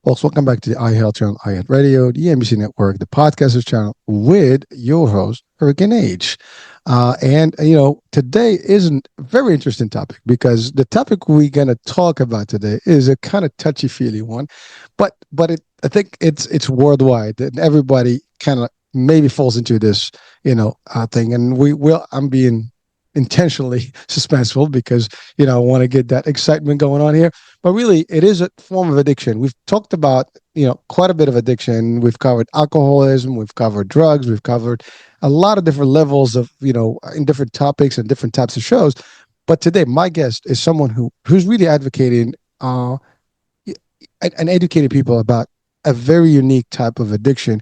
Folks, welcome back to the iHealth channel, iHealth Radio, the NBC Network, the Podcasters channel with your host, Hurricane H. Today is a very interesting topic because the topic we're going to talk about today is a kind of touchy-feely one, but I think it's worldwide and everybody kind of maybe falls into this, thing. And I'm being intentionally suspenseful because I want to get that excitement going on here, but really it is a form of addiction. We've talked about quite a bit of addiction. We've covered alcoholism, we've covered drugs, we've covered a lot of different levels of in different topics and different types of shows. But today my guest is someone who's really advocating and educating people about a very unique type of addiction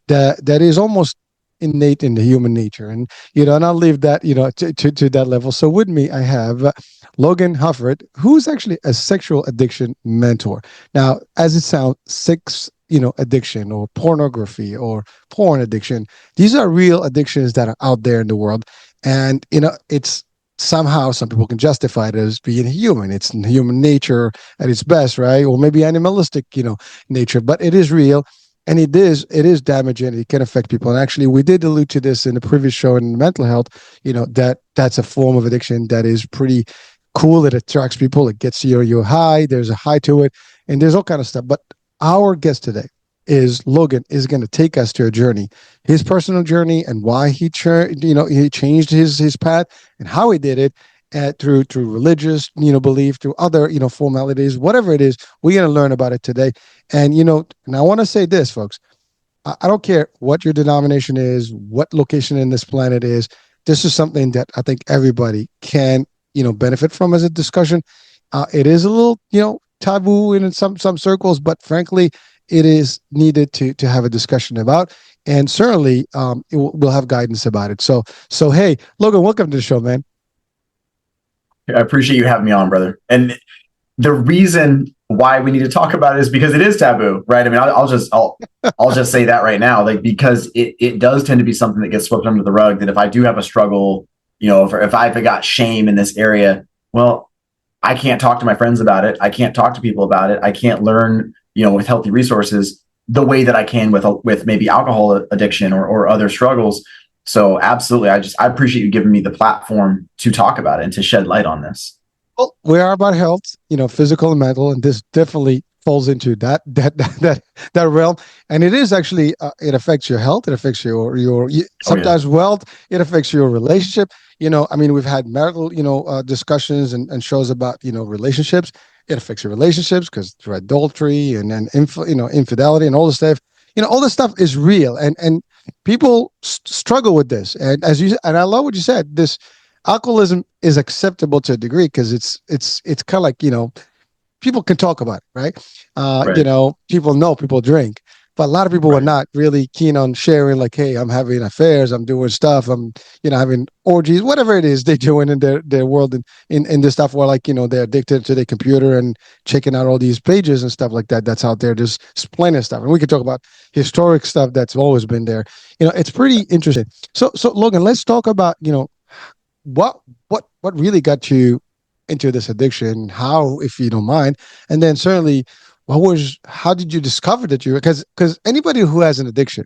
that is almost innate in the human nature. And I'll leave that to that level. So with me I have Logan Hufford, who's actually a sexual addiction mentor. Now, as it sounds, sex addiction or pornography or porn addiction, these are real addictions that are out there in the world. And it's somehow some people can justify it as being human. It's human nature at its best, right? Or maybe animalistic nature, but it is real. And it is damaging. It can affect people. And actually, we did allude to this in the previous show in mental health. That's a form of addiction that is pretty cool. It attracts people. It gets your high. There's a high to it, and there's all kind of stuff. But our guest today is Logan. Is going to take us to a journey, his personal journey, and why he changed his path and how he did it. Through religious belief, through other formalities, whatever it is, we're going to learn about it today. And and I want to say this, folks, I don't care what your denomination is, what location in this planet is. This is something that I think everybody can benefit from as a discussion. It is a little taboo in some circles, but frankly it is needed to have a discussion about, and certainly we'll have guidance about it. So hey, Logan, welcome to the show, man. I appreciate you having me on, brother. And the reason why we need to talk about it is because it is taboo, right? I mean, I'll just say that right now, like, because it does tend to be something that gets swept under the rug. That if I do have a struggle, if I've got shame in this area, well, I can't talk to my friends about it. I can't talk to people about it. I can't learn, with healthy resources the way that I can with maybe alcohol addiction or other struggles. So absolutely, I appreciate you giving me the platform to talk about it and to shed light on this. Well, we are about health, physical and mental, and this definitely falls into that realm. And it is actually it affects your health, it affects your sometimes wealth, it affects your relationship. We've had marital discussions and shows about relationships. It affects your relationships because through adultery and infidelity and all this stuff. All this stuff is real, and people struggle with this. And I love what you said. This alcoholism is acceptable to a degree because it's kind of like people can talk about it, right? Right. People drink, but a lot of people are not really keen on sharing. Like, hey, I'm having affairs, I'm doing stuff, I'm having orgies, whatever it is they're doing in their world, in this stuff where they're addicted to their computer and checking out all these pages and stuff like that. That's out there. There's plenty of stuff, and we could talk about historic stuff that's always been there. It's pretty interesting. So Logan, let's talk about what really got you into this addiction, how, if you don't mind, and then certainly how did you discover that because anybody who has an addiction,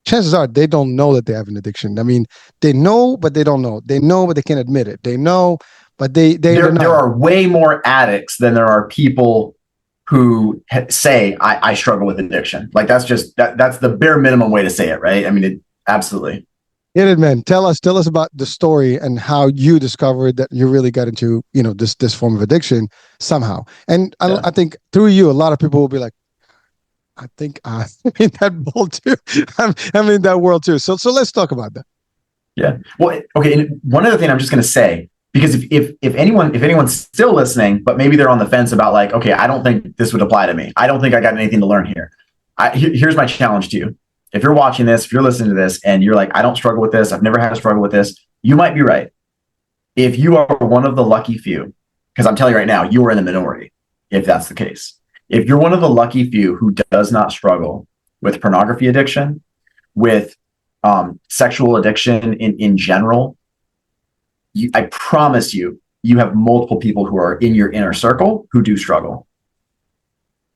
chances are they don't know that they have an addiction. I mean, they know but they don't know. They know but they can't admit it. They know but there are way more addicts than there are people who say I struggle with addiction. Like, that's the bare minimum way to say it, right? I mean, absolutely. Get it, man. Tell us about the story and how you discovered that you really got into this form of addiction somehow. And I think through you, a lot of people will be like, I think I'm in that world too. I'm in that world too. So let's talk about that. Yeah. Well, okay. And one other thing I'm just going to say, because if anyone's still listening, but maybe they're on the fence about like, okay, I don't think this would apply to me. I don't think I got anything to learn here. Here's my challenge to you. If you're watching this, if you're listening to this and you're like, I don't struggle with this, I've never had a struggle with this, you might be right. If you are one of the lucky few, because I'm telling you right now, you are in the minority, if that's the case. If you're one of the lucky few who does not struggle with pornography addiction, with sexual addiction in general, I promise you have multiple people who are in your inner circle who do struggle.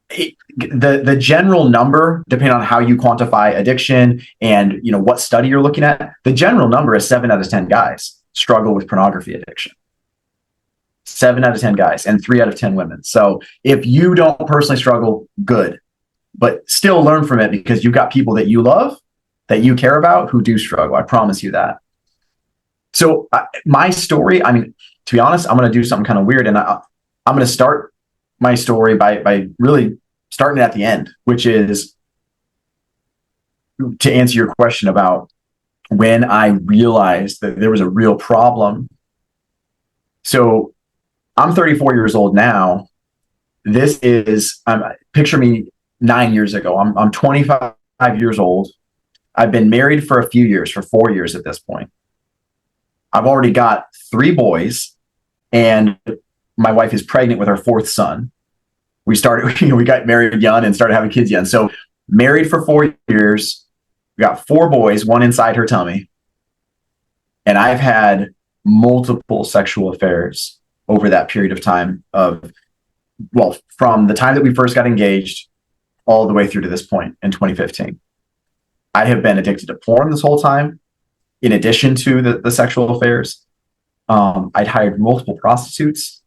The general number, depending on how you quantify addiction and what study you're looking at, the general number is 7 out of 10 guys struggle with pornography addiction. 7 out of 10 guys and 3 out of 10 women. So if you don't personally struggle, good, but still learn from it, because you've got people that you love, that you care about, who do struggle. I promise you that. So my story, I mean, to be honest, I'm going to do something kind of weird, and I'm going to start my story by really starting at the end, which is to answer your question about when I realized that there was a real problem. So I'm 34 years old now. This is, picture me 9 years ago. I'm 25 years old. I've been married for a few years, for 4 years at this point. I've already got 3 boys, and my wife is pregnant with our 4th son. We got married young and started having kids young. So married for 4 years, we got 4 boys, 1 inside her tummy. And I've had multiple sexual affairs over that period of time from the time that we first got engaged all the way through to this point in 2015. I have been addicted to porn this whole time, in addition to the sexual affairs. I'd hired multiple prostitutes.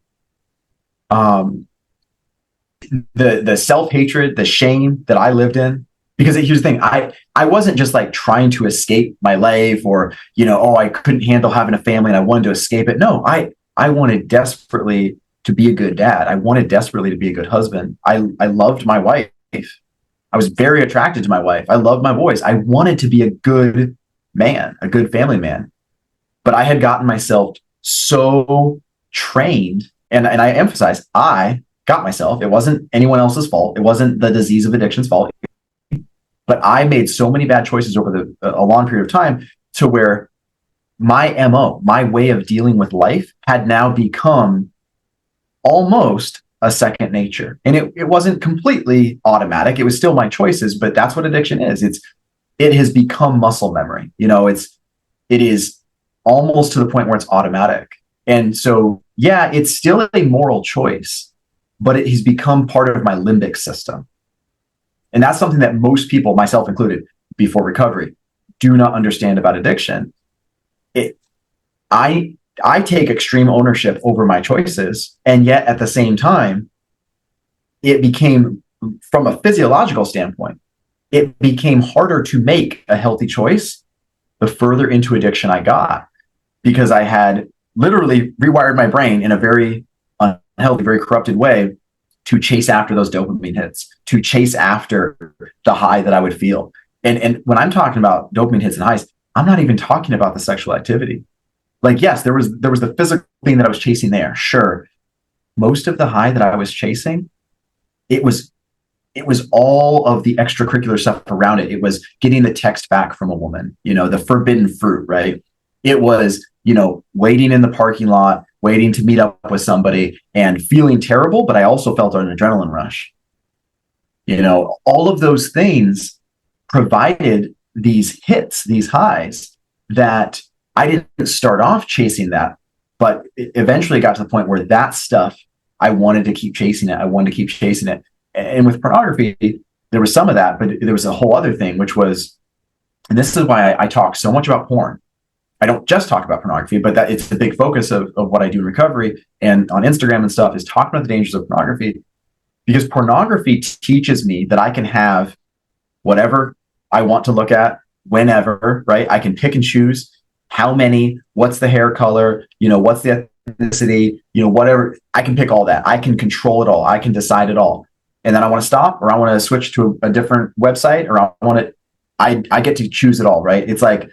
The self-hatred, the shame that I lived in, because here's the thing, I wasn't just like trying to escape my life, or, I couldn't handle having a family and I wanted to escape it. No, I wanted desperately to be a good dad. I wanted desperately to be a good husband. I loved my wife. I was very attracted to my wife. I loved my boys. I wanted to be a good man, a good family man. But I had gotten myself so trained, and I emphasize, I got myself. It wasn't anyone else's fault. It wasn't the disease of addiction's fault. But I made so many bad choices over a long period of time, to where my MO, my way of dealing with life, had now become almost a second nature. And it wasn't completely automatic. It was still my choices, but that's what addiction is. It has become muscle memory. It is almost to the point where it's automatic. And so, yeah, it's still a moral choice, but it has become part of my limbic system. And that's something that most people, myself included, before recovery, do not understand about addiction. I take extreme ownership over my choices, and yet at the same time, it became, from a physiological standpoint, it became harder to make a healthy choice the further into addiction I got, because I had literally rewired my brain in a very unhealthy, very corrupted way to chase after those dopamine hits, to chase after the high that I would feel. And when I'm talking about dopamine hits and highs, I'm not even talking about the sexual activity. Like, yes, there was the physical thing that I was chasing there. Sure. Most of the high that I was chasing, it was all of the extracurricular stuff around it. It was getting the text back from a woman, the forbidden fruit, right? It was, waiting in the parking lot, waiting to meet up with somebody and feeling terrible, but I also felt an adrenaline rush. All of those things provided these hits, these highs, that I didn't start off chasing that, but it eventually got to the point where that stuff, I wanted to keep chasing it. I wanted to keep chasing it. And with pornography, there was some of that, but there was a whole other thing, which was, and this is why I talk so much about porn. I don't just talk about pornography, but that it's the big focus of what I do in recovery and on Instagram and stuff, is talking about the dangers of pornography, because pornography teaches me that I can have whatever I want to look at whenever, right? I can pick and choose how many, what's the hair color, what's the ethnicity, whatever. I can pick all that. I can control it all. I can decide it all. And then I want to stop, or I want to switch to a different website, or I get to choose it all, right? It's like,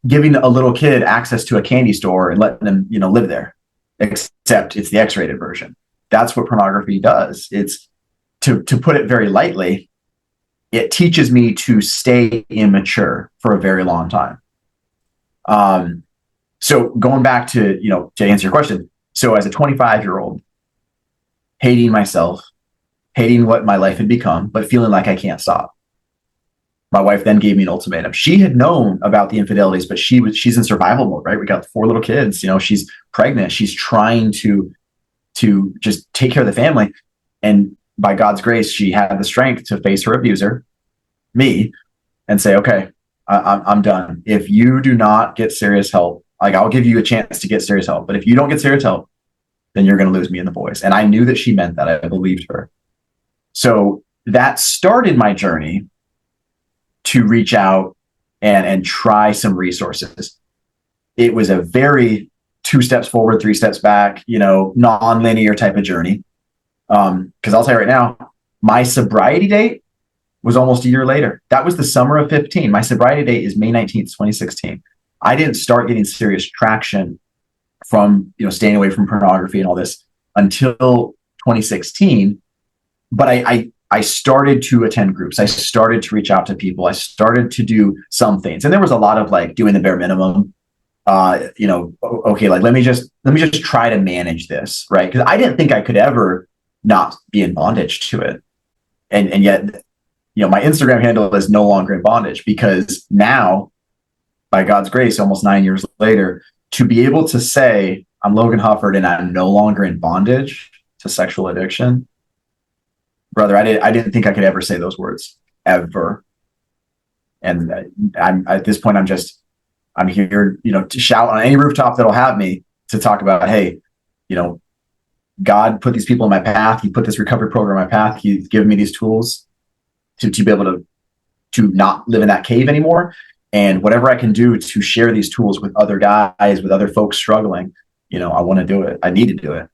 giving a little kid access to a candy store and letting them, live there, except it's the X-rated version. That's what pornography does. It's, to put it very lightly, it teaches me to stay immature for a very long time. So going back to, to answer your question. So as a 25-year-old, hating myself, hating what my life had become, but feeling like I can't stop. My wife then gave me an ultimatum. She had known about the infidelities, but she's in survival mode, right? We got 4 little kids, she's pregnant. She's trying to just take care of the family. And by God's grace, she had the strength to face her abuser, me, and say, okay, I'm done. If you do not get serious help, like I'll give you a chance to get serious help, but if you don't get serious help, then you're going to lose me and the boys. And I knew that she meant that. I believed her. So that started my journey to reach out and try some resources. It was a very 2 steps forward, 3 steps back, non-linear type of journey. Because I'll tell you right now, my sobriety date was almost a year later. That was the summer of 15. My sobriety date is May 19th, 2016. I didn't start getting serious traction from, staying away from pornography and all this until 2016. But I started to attend groups. I started to reach out to people. I started to do some things. And there was a lot of like doing the bare minimum. Okay, like let me just try to manage this, right? Because I didn't think I could ever not be in bondage to it. And yet, my Instagram handle is no longer in bondage, because now, by God's grace, almost 9 years later, to be able to say I'm Logan Hufford and I'm no longer in bondage to sexual addiction, brother, I didn't think I could ever say those words ever. And I'm at this point, I'm here, to shout on any rooftop that'll have me, to talk about, hey, God put these people in my path. He put this recovery program in my path. He's given me these tools to be able to not live in that cave anymore. And whatever I can do to share these tools with other guys, with other folks struggling, I want to do it. I need to do it.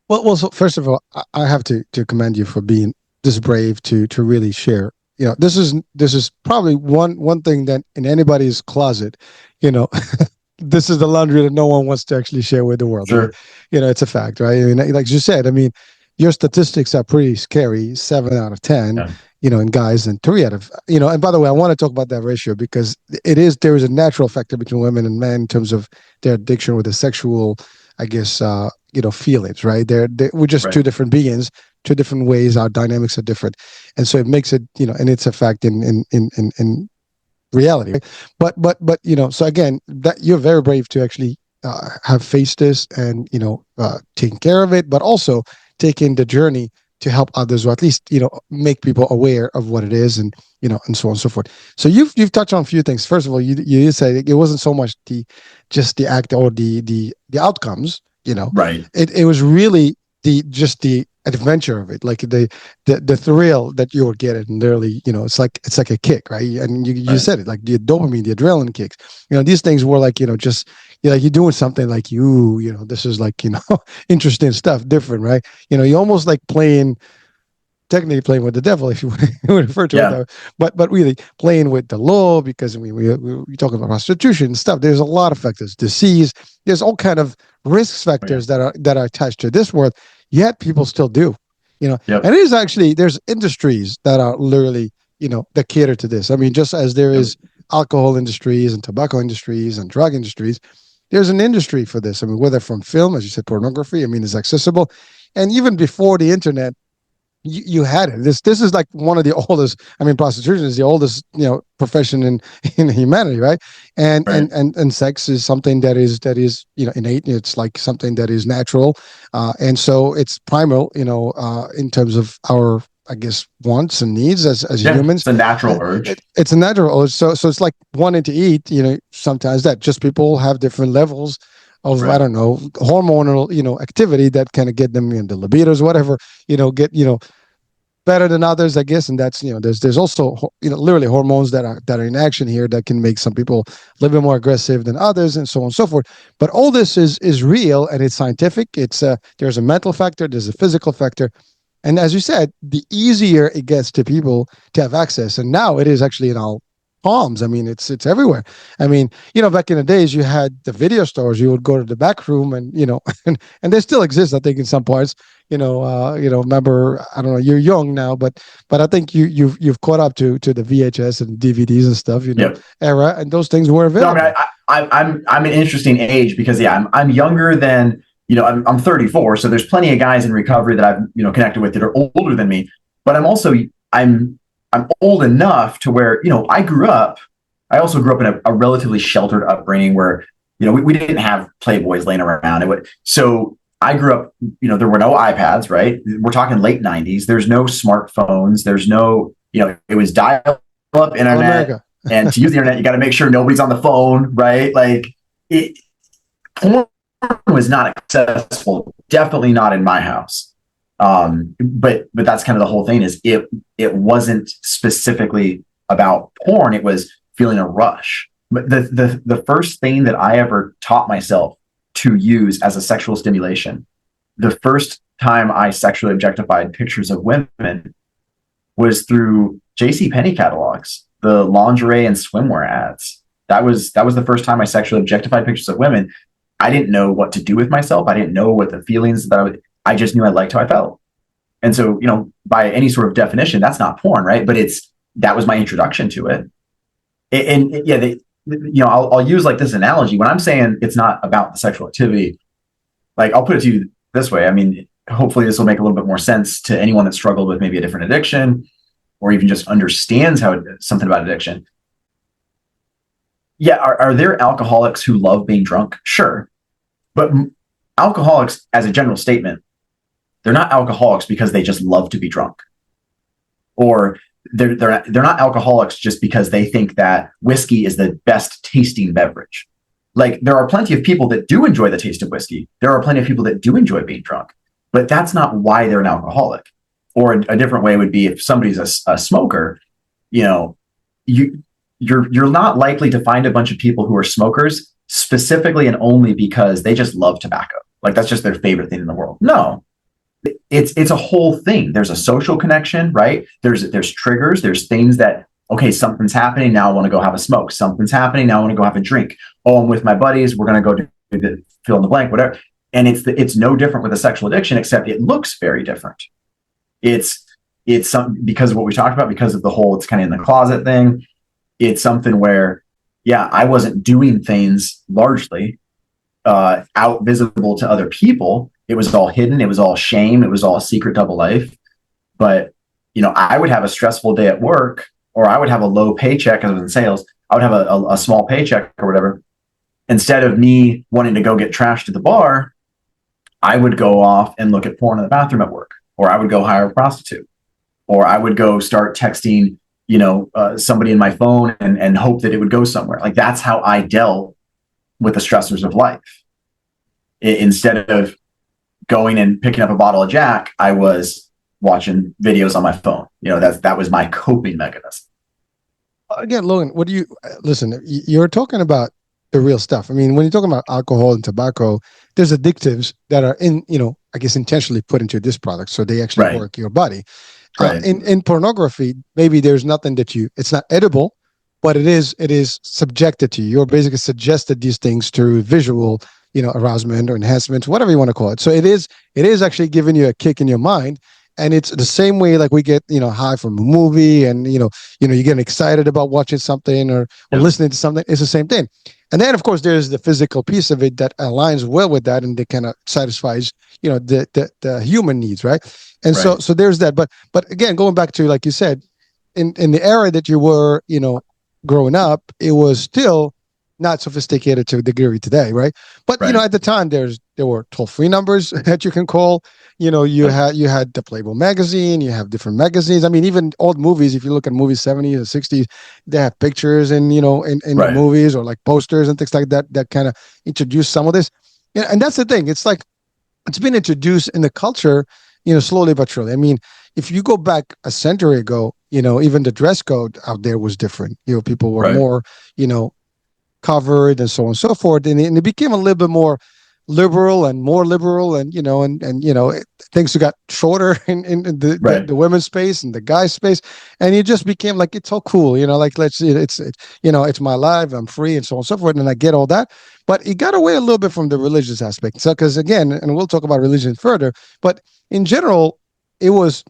Well, so first of all, I have to commend you for being this brave to really share. This is probably one thing that in anybody's closet, this is the laundry that no one wants to actually share with the world. Sure. Right? It's a fact, right? I mean, like you said, your statistics are pretty scary. 7 out of 10, Yeah. In guys, and 3 out of, and by the way, I want to talk about that ratio, because there is a natural factor between women and men in terms of their addiction with the sexual, I guess, feelings, right? We're just Right. two different beings, two different ways. Our dynamics are different. And so it makes it, and it's a fact in reality. Right? But, so again, that you're very brave to actually have faced this and, taken care of it, but also taking the journey to help others, or at least, make people aware of what it is, and, and so on and so forth. So you've touched on a few things. First of all, you said it wasn't so much just the act or the outcomes, Right. It was really the adventure of it, like the thrill that you were getting, and literally, it's like a kick, right? And you Right. said it, like the dopamine, the adrenaline kicks, these things were like, just, you're doing something like, this is like, interesting stuff, different, right? You almost like technically playing with the devil, if you would refer to it that way. But really playing with the law, because we're talking about prostitution and stuff. There's a lot of factors, disease. There's all kind of risk factors that are attached to this world. Yet people still do, Yep. And it is actually, there's industries that are literally, that cater to this. I mean, just as there is alcohol industries and tobacco industries and drug industries, there's an industry for this. I mean, whether from film, as you said, pornography, it's accessible. And even before the internet, you had it. This is like one of the oldest. Prostitution is the oldest, profession in humanity, right? And Right. and sex is something that is innate. It's like something that is natural, and so it's primal, in terms of our, I guess, wants and needs as humans. It's a natural urge. It's a natural urge. So it's like wanting to eat. Sometimes that just people have different levels of, Right. I don't know, hormonal, activity that kind of get them in the libidos, whatever, get, better than others, I guess. And that's, there's also, literally hormones that are in action here that can make some people a little bit more aggressive than others, and so on and so forth. But all this is real, and it's scientific. It's there's a mental factor, there's a physical factor. And as you said, the easier it gets to people to have access. And now it is actually in our palms. It's everywhere. Back in the days, you had the video stores. You would go to the back room, and and they still exist, I think, in some parts. Remember, I don't know, you're young now, but I think you've caught up to the VHS and DVDs and stuff, era, and those things were available. No, I'm an interesting age, because I'm younger than, I'm 34, so there's plenty of guys in recovery that I've connected with that are older than me, but I'm old enough to where, I also grew up in a relatively sheltered upbringing where, we didn't have Playboys laying around. So I grew up, there were no iPads, right? We're talking late 90s. There's no smartphones. There's no, it was dial up All internet. America. And to use the internet, you got to make sure nobody's on the phone, right? Like, porn was not accessible. Definitely not in my house. But that's kind of the whole thing, is it wasn't specifically about porn. It was feeling a rush. But the first thing that I ever taught myself to use as a sexual stimulation, the first time I sexually objectified pictures of women was through JCPenney catalogs, the lingerie and swimwear ads. That was the first time I sexually objectified pictures of women. I didn't know what to do with myself. I didn't know what the feelings that I just knew I liked how I felt. And so, by any sort of definition, that's not porn, right? But that was my introduction to it. And yeah, I'll use like this analogy when I'm saying it's not about the sexual activity. Like, I'll put it to you this way. I mean, hopefully this will make a little bit more sense to anyone that struggled with maybe a different addiction, or even just understands something about addiction. Yeah, are there alcoholics who love being drunk? Sure. But alcoholics, as a general statement, they're not alcoholics because they just love to be drunk. Or they're not alcoholics just because they think that whiskey is the best tasting beverage. Like, there are plenty of people that do enjoy the taste of whiskey. There are plenty of people that do enjoy being drunk, but that's not why they're an alcoholic. Or a different way would be, if somebody's a smoker, you're not likely to find a bunch of people who are smokers specifically and only because they just love tobacco. Like, that's just their favorite thing in the world. No, it's a whole thing. There's a social connection, right? There's triggers. There's things that, okay, something's happening. Now I want to go have a smoke. Something's happening. Now I want to go have a drink. Oh, I'm with my buddies. We're going to go do the fill in the blank, whatever. And it's no different with a sexual addiction, except it looks very different. It's something, because of what we talked about, because of the whole, it's kind of in the closet thing. It's something where, yeah, I wasn't doing things largely out visible to other people. It was all hidden. It was all shame. It was all a secret double life. But, I would have a stressful day at work, or I would have a low paycheck. I was in sales. I would have a small paycheck or whatever. Instead of me wanting to go get trashed at the bar, I would go off and look at porn in the bathroom at work, or I would go hire a prostitute, or I would go start texting, somebody in my phone and hope that it would go somewhere. Like, that's how I dealt with the stressors of life. Instead of going and picking up a bottle of Jack, I was watching videos on my phone. That was my coping mechanism. Again, Logan, what do you listen? You're talking about the real stuff. I mean, when you're talking about alcohol and tobacco, there's addictives that are I guess intentionally put into this product, so they actually work your body. Right. In pornography, maybe there's nothing it's not edible, but it is subjected to you. You're basically suggested these things through visual, arousement or enhancement, whatever you want to call it. So it is actually giving you a kick in your mind. And it's the same way like we get, high from a movie, and, you're getting excited about watching something or listening to something. It's the same thing. And then, of course, there's the physical piece of it that aligns well with that, and it kind of satisfies, the human needs, right? And so there's that. But again, going back to, like you said, in the era that you were, growing up, it was still not sophisticated to the degree today, right? But at the time, there were toll-free numbers that you can call. You had the Playboy magazine. You have different magazines. I mean, even old movies. If you look at movies 70s or 60s, they have pictures in the movies, or like posters and things like that that kind of introduce some of this. And that's the thing. It's like it's been introduced in the culture, slowly but surely. I mean, if you go back a century ago, even the dress code out there was different. People were more, covered and so on and so forth. And it became a little bit more liberal, and things got shorter in the women's space and the guy's space. And it just became like, it's all cool, like, it's my life, I'm free, and so on and so forth. And I get all that. But it got away a little bit from the religious aspect. So, because again, and we'll talk about religion further, but in general, it was,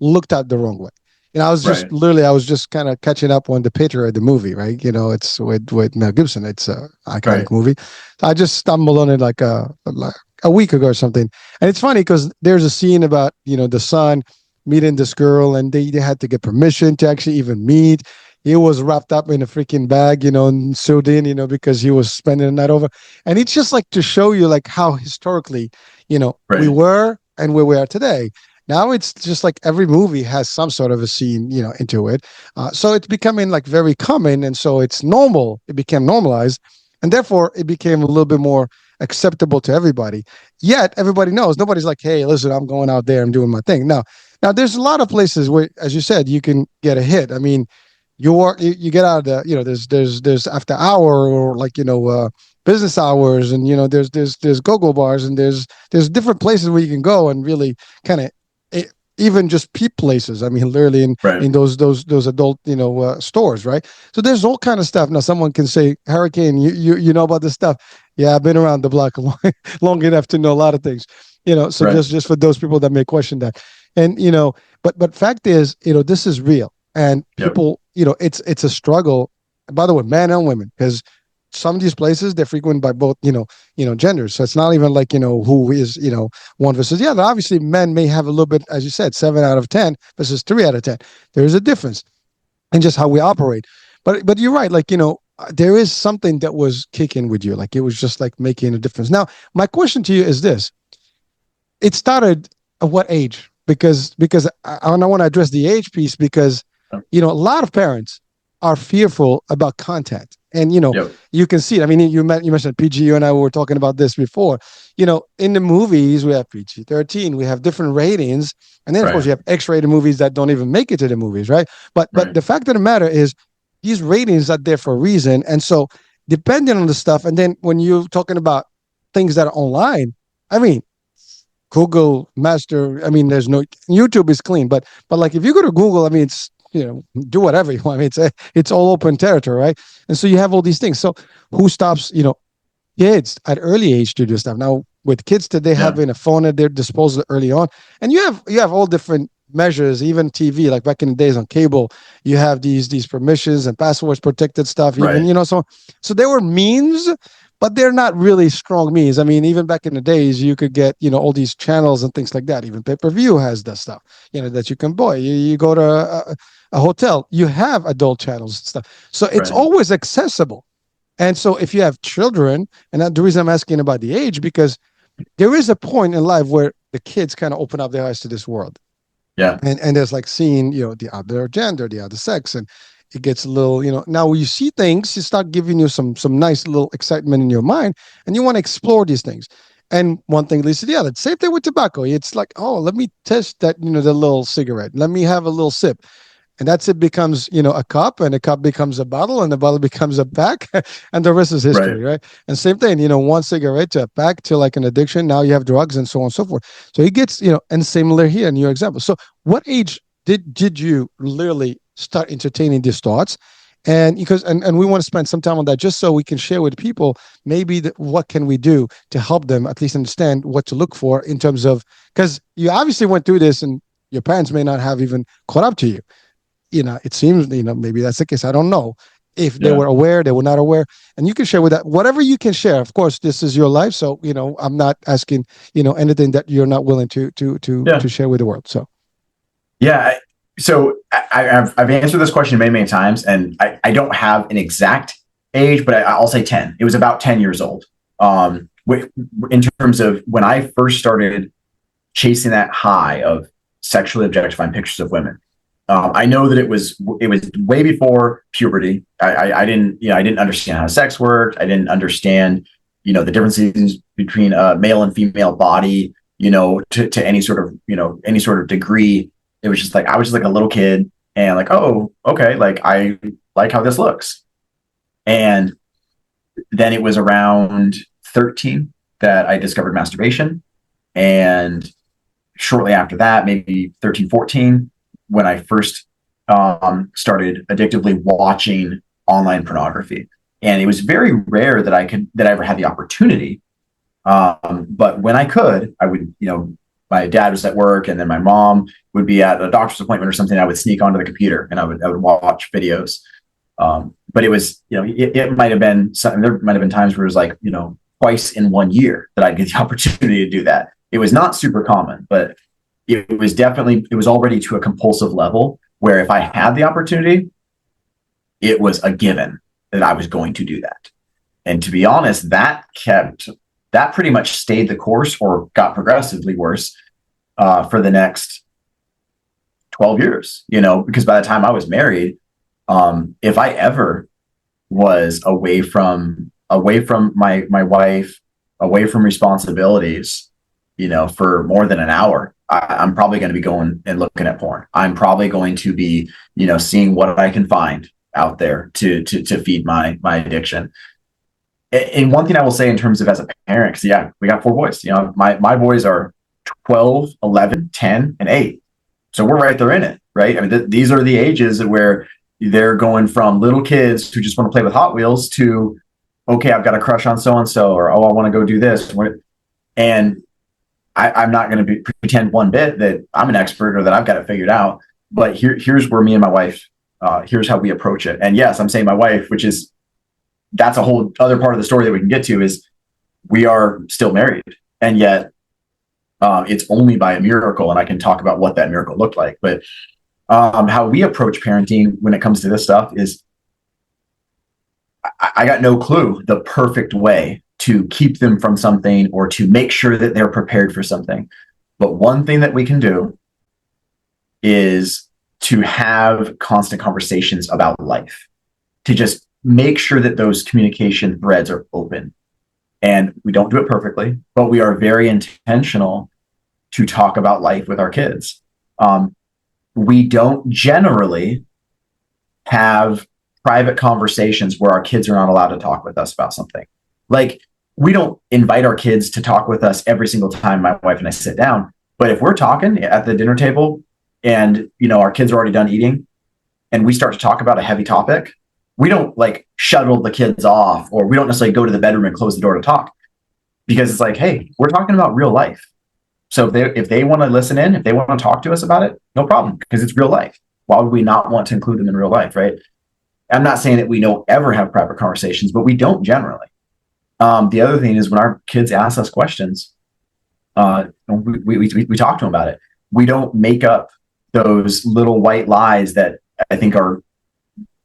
looked at the wrong way. I was just literally, I was just kind of catching up on the Patriot, the movie, right? It's with Mel Gibson. It's an iconic movie. I just stumbled on it like a week ago or something. And it's funny because there's a scene about, the son meeting this girl, and they had to get permission to actually even meet. he was wrapped up in a freaking bag, and sewed in, because he was spending the night over. And it's just like to show you like how historically, we Right. were and where we are today. Now it's just like every movie has some sort of a scene, into it. So it's becoming like very common, and so it's normal. It became normalized, and therefore it became a little bit more acceptable to everybody. Yet everybody knows nobody's like, hey, listen, I'm going out there, I'm doing my thing. Now there's a lot of places where, as you said, you can get a hit. I mean, you get out of the, there's after hour, or like, business hours, and there's go-go bars, and there's different places where you can go and really kind of, even just peep places. I mean, literally Right. in those adult, stores, right? So there's all kind of stuff. Now someone can say, Hurricane, you know about this stuff. Yeah, I've been around the block long enough to know a lot of things. So Right. just for those people that may question that. And but fact is, this is real. And Yep. people, it's a struggle, by the way, men and women, because some of these places they're frequented by both, genders. So it's not even like, who is, one versus the other. Obviously, men may have a little bit, as you said, 7 out of 10 versus 3 out of 10. There is a difference in just how we operate. But you're right, like, there is something that was kicking with you, like it was just like making a difference. Now, my question to you is this: it started at what age? Because I want to address the age piece, because a lot of parents are fearful about content, and Yep. you can see it. I mean, you mentioned PG. You and I were talking about this before. In the movies we have PG-13, we have different ratings, and then of course Right. you have X-rated movies that don't even make it to the movies, right? But Right. the fact of the matter is, these ratings are there for a reason, and so depending on the stuff, and then when you're talking about things that are online, I mean, Google Master. I mean, there's no, YouTube is clean, but like if you go to Google, I mean, it's, do whatever you want. I mean, it's all open territory, right? And so you have all these things. So who stops, kids at early age to do stuff? Now with kids today Yeah. having a phone at their disposal early on, and you have all different measures, even TV, like back in the days on cable, you have these permissions and passwords protected stuff, even, Right. so there were means, but they're not really strong means. I mean, even back in the days, you could get, all these channels and things like that. Even pay-per-view has that stuff, that you can buy. You go to a hotel, you have adult channels and stuff. So it's Right. always accessible. And so if you have children, and the reason I'm asking about the age, because there is a point in life where the kids kind of open up their eyes to this world, Yeah. and there's like seeing, the other gender, the other sex, and it gets a little, now when you see things, you start giving you some nice little excitement in your mind, and you want to explore these things. And one thing leads to the other. Same thing with tobacco. It's like, oh, let me test that, the little cigarette. Let me have a little sip, and that's, it becomes, a cup, and a cup becomes a bottle, and the bottle becomes a pack, and the rest is Right. history, right? And same thing, one cigarette to a pack to like an addiction. Now you have drugs and so on and so forth. So it gets, and similar here in your example. So what age did you literally start entertaining these thoughts? And because, and we want to spend some time on that, just so we can share with people maybe what can we do to help them at least understand what to look for in terms of, because you obviously went through this, and your parents may not have even caught up to you. It seems, maybe that's the case. I don't know if they Yeah. were aware, they were not aware, and you can share with that whatever you can share. Of course, this is your life, so I'm not asking anything that you're not willing to Yeah. share with the world. So Yeah. So I've answered this question many, many times, and I don't have an exact age, but I'll say 10. It was about 10 years old. In terms of when I first started chasing that high of sexually objectifying pictures of women. I know that it was way before puberty. I didn't understand how sex worked. I didn't understand, the differences between a male and female body, to any sort of degree. It was just like, I was just like a little kid, and like, oh, okay, like I like how this looks. And then it was around 13 that I discovered masturbation. And shortly after that, maybe 13, 14, when I first started addictively watching online pornography. And it was very rare that I ever had the opportunity. But when I could, I would, my dad was at work, and then my mom would be at a doctor's appointment or something. I would sneak onto the computer, and I would watch videos. But it was, it might have been something, there might have been times where it was like, twice in 1 year that I'd get the opportunity to do that. It was not super common, but it was already to a compulsive level where if I had the opportunity, it was a given that I was going to do that. And to be honest, that pretty much stayed the course or got progressively worse for the next 12 years, because by the time I was married, if I ever was away from my wife, away from responsibilities, for more than an hour, I'm probably going to be going and looking at porn. I'm probably going to be, seeing what I can find out there to feed my addiction. And one thing I will say in terms of as a parent, because we got 4 boys. My boys are 12, 11, 10, and 8. So we're right there in it, right? I mean, these are the ages where they're going from little kids who just want to play with Hot Wheels to, okay, I've got a crush on so-and-so, or, oh, I want to go do this. And I'm not going to pretend one bit that I'm an expert or that I've got it figured out. But here's where me and my wife, here's how we approach it. And yes, I'm saying my wife, that's a whole other part of the story that we can get to, is we are still married. And yet it's only by a miracle. And I can talk about what that miracle looked like. But how we approach parenting when it comes to this stuff is I got no clue the perfect way to keep them from something or to make sure that they're prepared for something. But one thing that we can do is to have constant conversations about life, to just make sure that those communication threads are open. And we don't do it perfectly, but we are very intentional to talk about life with our kids. We don't generally have private conversations where our kids are not allowed to talk with us about something. Like, we don't invite our kids to talk with us every single time my wife and I sit down. But if we're talking at the dinner table and, our kids are already done eating and we start to talk about a heavy topic, we don't shuttle the kids off, or we don't necessarily go to the bedroom and close the door to talk, because it's like, hey, we're talking about real life. So if they want to listen in, if they want to talk to us about it, no problem, because it's real life. Why would we not want to include them in real life, right? I'm not saying that we don't ever have private conversations, but we don't generally. The other thing is when our kids ask us questions, we talk to them about it. We don't make up those little white lies that I think are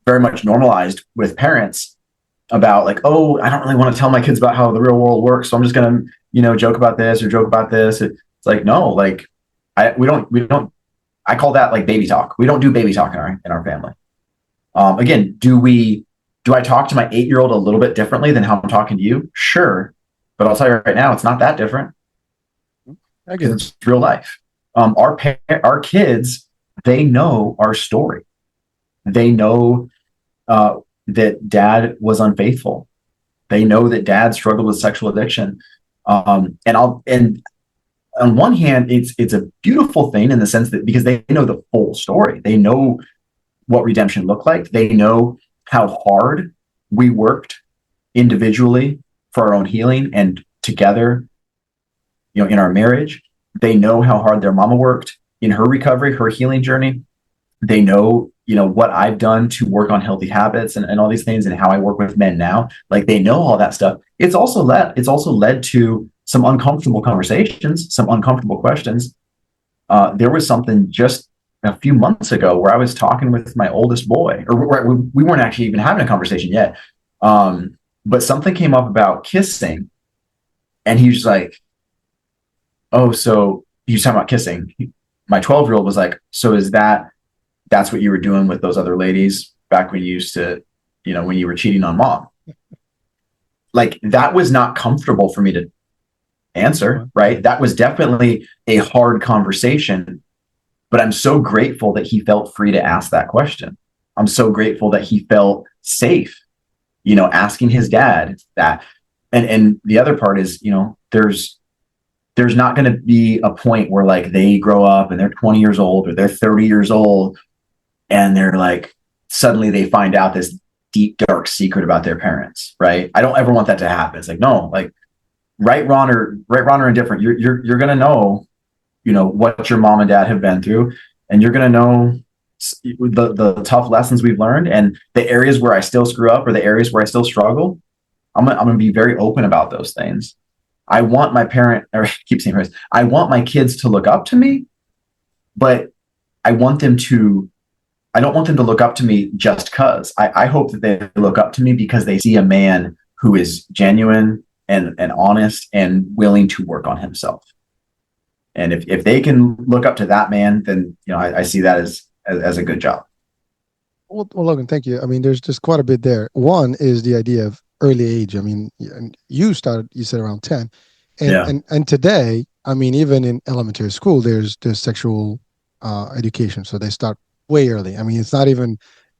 very much normalized with parents about oh, I don't really want to tell my kids about how the real world works, so I'm just going to, joke about this or joke about this. It's no, we don't, I call that baby talk. We don't do baby talk in our family. Again, do I talk to my 8-year-old a little bit differently than how I'm talking to you? Sure. But I'll tell you right now, it's not that different. I get it. It's real life. Our kids, they know our story. They know that dad was unfaithful. They know that dad struggled with sexual addiction. And on one hand, it's a beautiful thing in the sense that because they know the full story, they know what redemption looked like. They know how hard we worked individually for our own healing and together, in our marriage. They know how hard their mama worked in her recovery, her healing journey. They know, what I've done to work on healthy habits and all these things, and how I work with men now. They know all that stuff. It's also led to some uncomfortable conversations, some uncomfortable questions. There was something just a few months ago where I was talking with my oldest boy, or we weren't actually even having a conversation yet. But something came up about kissing, and he was like, oh, so you talking about kissing? My 12-year-old was like, so that's what you were doing with those other ladies back when you used to, when you were cheating on mom? That was not comfortable for me to answer, right? That was definitely a hard conversation, but I'm so grateful that he felt free to ask that question. I'm so grateful that he felt safe, asking his dad that. And the other part is, there's not going to be a point where they grow up and they're 20 years old or they're 30 years old and they're suddenly they find out this deep, dark secret about their parents, right? I don't ever want that to happen. It's no, right, wrong, or indifferent. You're going to know, what your mom and dad have been through, and you're going to know the tough lessons we've learned, and the areas where I still screw up or the areas where I still struggle. I'm going to be very open about those things. I want my I want my kids to look up to me, but I want them to I don't want them to look up to me just because. I hope that they look up to me because they see a man who is genuine and honest and willing to work on himself. And if they can look up to that man, then I see that as a good job. Well, Logan, thank you. I mean, there's just quite a bit there. One is the idea of early age. I mean, and you said around 10, and Yeah. today, I mean, even in elementary school, there's sexual education, so they start way early. I mean, it's not even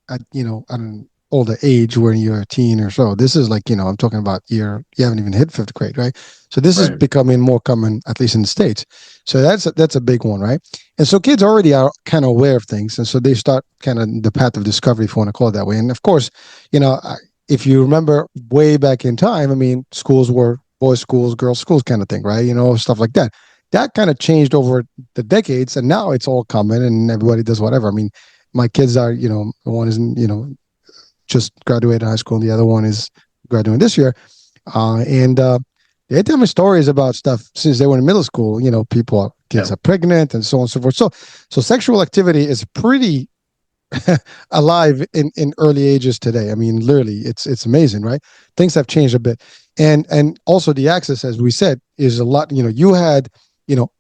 at at an older age where you're a teen or so. This is like I'm talking about you haven't even hit fifth grade, right? So this is Right. becoming more common, at least in the States. So that's a big one, right? And so kids already are kind of aware of things, and so they start kind of the path of discovery, if you want to call it that way. And of course, if you remember way back in time, I mean, schools were boys' schools, girls' schools, kind of thing, right? Stuff like that. That kind of changed over the decades, and now it's all common, and everybody does whatever. I mean, my kids are, one is, just graduated high school, and the other one is graduating this year, and they tell me stories about stuff since they were in middle school. Kids Yep. are pregnant and so on and so forth. So sexual activity is pretty alive in early ages today. I mean, literally, it's amazing, right? Things have changed a bit, and also the access, as we said, is a lot. You had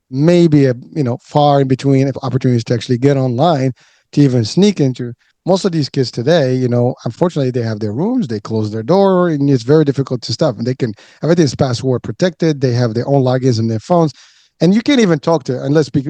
maybe a far in between opportunities to actually get online to even sneak into. Most of these kids today, unfortunately, they have their rooms, they close their door, and it's very difficult to stop. And everything's password protected. They have their own logins in their phones, and you can't even talk to. And let's be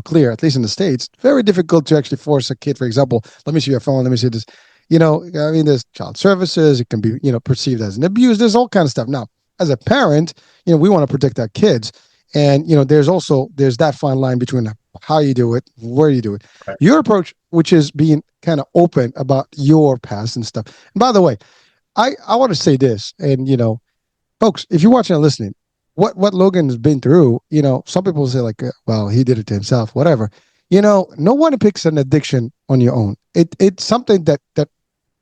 clear. At least in the States, very difficult to actually force a kid. For example, let me see your phone. Let me see this. I mean, there's child services. It can be perceived as an abuse. There's all kind of stuff. Now, as a parent, we want to protect our kids, and there's that fine line between how you do it, where you do it. Right. Your approach, which is being kind of open about your past and stuff. And by the way, I want to say this, and folks, if you're watching and listening, what Logan has been through, some people say like, well, he did it to himself, whatever. No one picks an addiction on your own. It's something that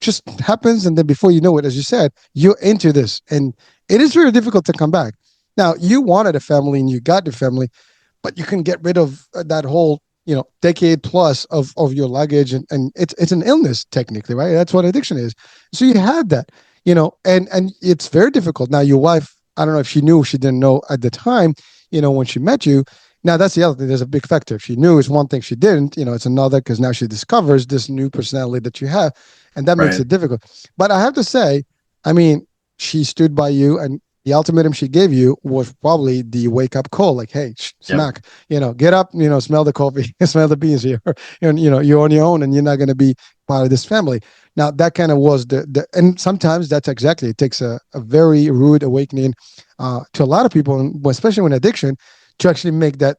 just happens, and then before you know it, as you said, you're into this, and it is very difficult to come back. Now, you wanted a family, and you got the family, but you can get rid of that whole decade plus of your luggage, and it's an illness technically, right? That's what addiction is. So you had that, and it's very difficult. Now your wife, I don't know if she knew, she didn't know at the time, when she met you. Now that's the other thing. There's a big factor. If she knew, it's one thing. She didn't, it's another, because now she discovers this new personality that you have, and that makes Right. it difficult. But I have to say, I mean, she stood by you, and the ultimatum she gave you was probably the wake up call, like, hey, smack, get up, smell the coffee, smell the beans here, and you're on your own, and you're not going to be part of this family. Now that kind of was and sometimes that's exactly, it takes a very rude awakening to a lot of people, and especially when addiction, to actually make that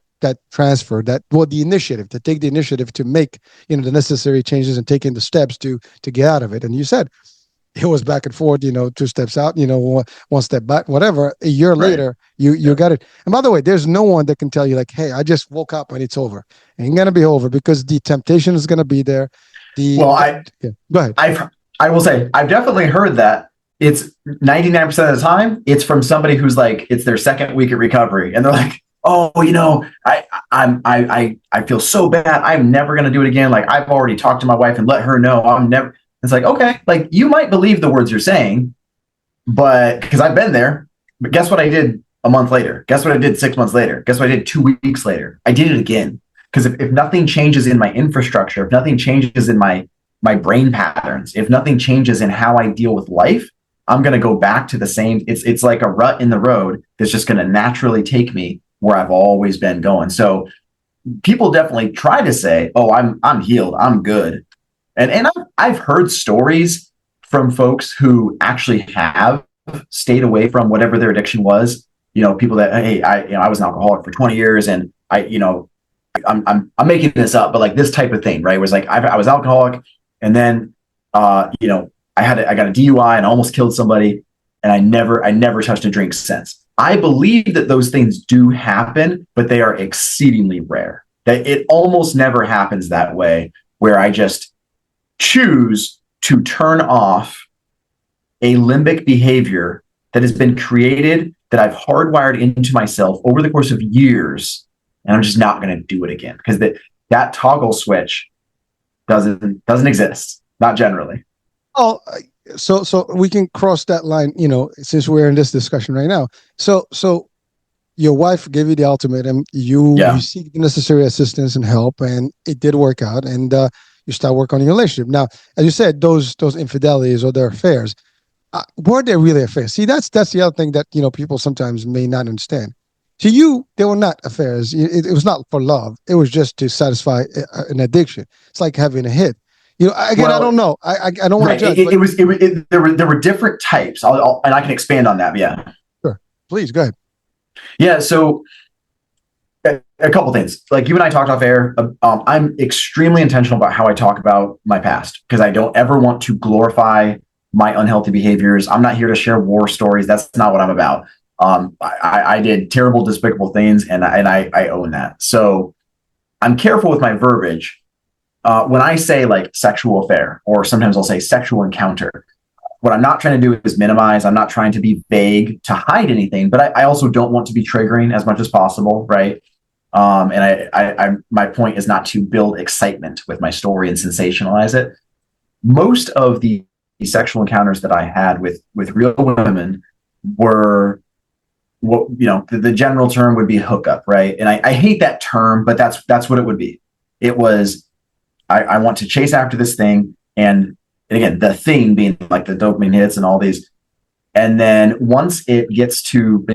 transfer, the initiative, to take the initiative to make the necessary changes and taking the steps to get out of it. And you said it was back and forth, 2 steps out, one step back, whatever. A year Right. later, you got it. And by the way, there's no one that can tell you like, hey, I just woke up and it's over. It ain't gonna be over, because the temptation is gonna be there. Yeah, go ahead. I will say I've definitely heard that. It's 99% of the time it's from somebody who's like, it's their second week at recovery, and they're like, oh, I feel so bad. I'm never gonna do it again. Like, I've already talked to my wife and let her know I'm never. It's like, okay, like, you might believe the words you're saying, but because I've been there. But guess what I did a month later? Guess what I did 6 months later? Guess what I did 2 weeks later? I did it again. Because if nothing changes in my infrastructure, if nothing changes in my brain patterns, if nothing changes in how I deal with life, I'm going to go back to the same. It's like a rut in the road that's just going to naturally take me where I've always been going. So people definitely try to say, oh, I'm healed, I'm good. And I've heard stories from folks who actually have stayed away from whatever their addiction was. People that, hey, I was an alcoholic for 20 years, and I'm making this up, but like this type of thing, right? It was like I was alcoholic, and then I got a DUI and almost killed somebody, and I never touched a drink since. I believe that those things do happen, but they are exceedingly rare. That it almost never happens that way, where I just choose to turn off a limbic behavior that has been created, that I've hardwired into myself over the course of years, and I'm just not going to do it again. Because that toggle switch, doesn't exist, not generally. Oh, so we can cross that line, since we're in this discussion right now. So your wife gave you the ultimatum. You Yeah. seek the necessary assistance and help, and it did work out. And you start work on your relationship. Now, as you said, those infidelities or their affairs, were they really affairs? See, that's the other thing that people sometimes may not understand. To you, they were not affairs. It was not for love. It was just to satisfy an addiction. It's like having a hit. Again, I don't Well, know. I don't want to right. judge, but There were different types. And I can expand on that. But yeah. sure, please go ahead. Yeah. So a couple things. Like you and I talked off air. I'm extremely intentional about how I talk about my past because I don't ever want to glorify my unhealthy behaviors. I'm not here to share war stories. That's not what I'm about. I did terrible, despicable things, and I own that. So I'm careful with my verbiage. When I say like sexual affair, or sometimes I'll say sexual encounter, what I'm not trying to do is minimize. I'm not trying to be vague to hide anything, but I also don't want to be triggering as much as possible, right? And my point is not to build excitement with my story and sensationalize it. Most of the sexual encounters that I had with real women were what the general term would be hookup, right? And I hate that term, but that's what it would be. It was I want to chase after this thing, and again, the thing being like the dopamine hits and all these. And then once it gets to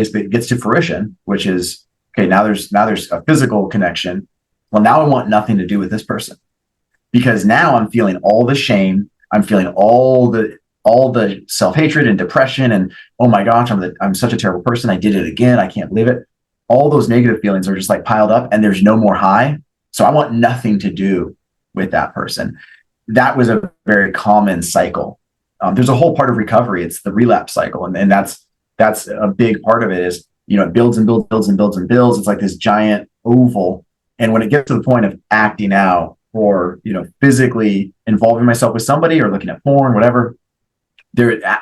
fruition, which is okay, now there's a physical connection. Well, now I want nothing to do with this person because now I'm feeling all the shame. I'm feeling all the self-hatred and depression and oh my gosh, I'm such a terrible person. I did it again. I can't believe it. All those negative feelings are just like piled up and there's no more high. So I want nothing to do with that person. That was a very common cycle. There's a whole part of recovery. It's the relapse cycle. And that's a big part of it is, it builds and builds and builds and builds. It's like this giant oval. And when it gets to the point of acting out or, physically involving myself with somebody or looking at porn, whatever,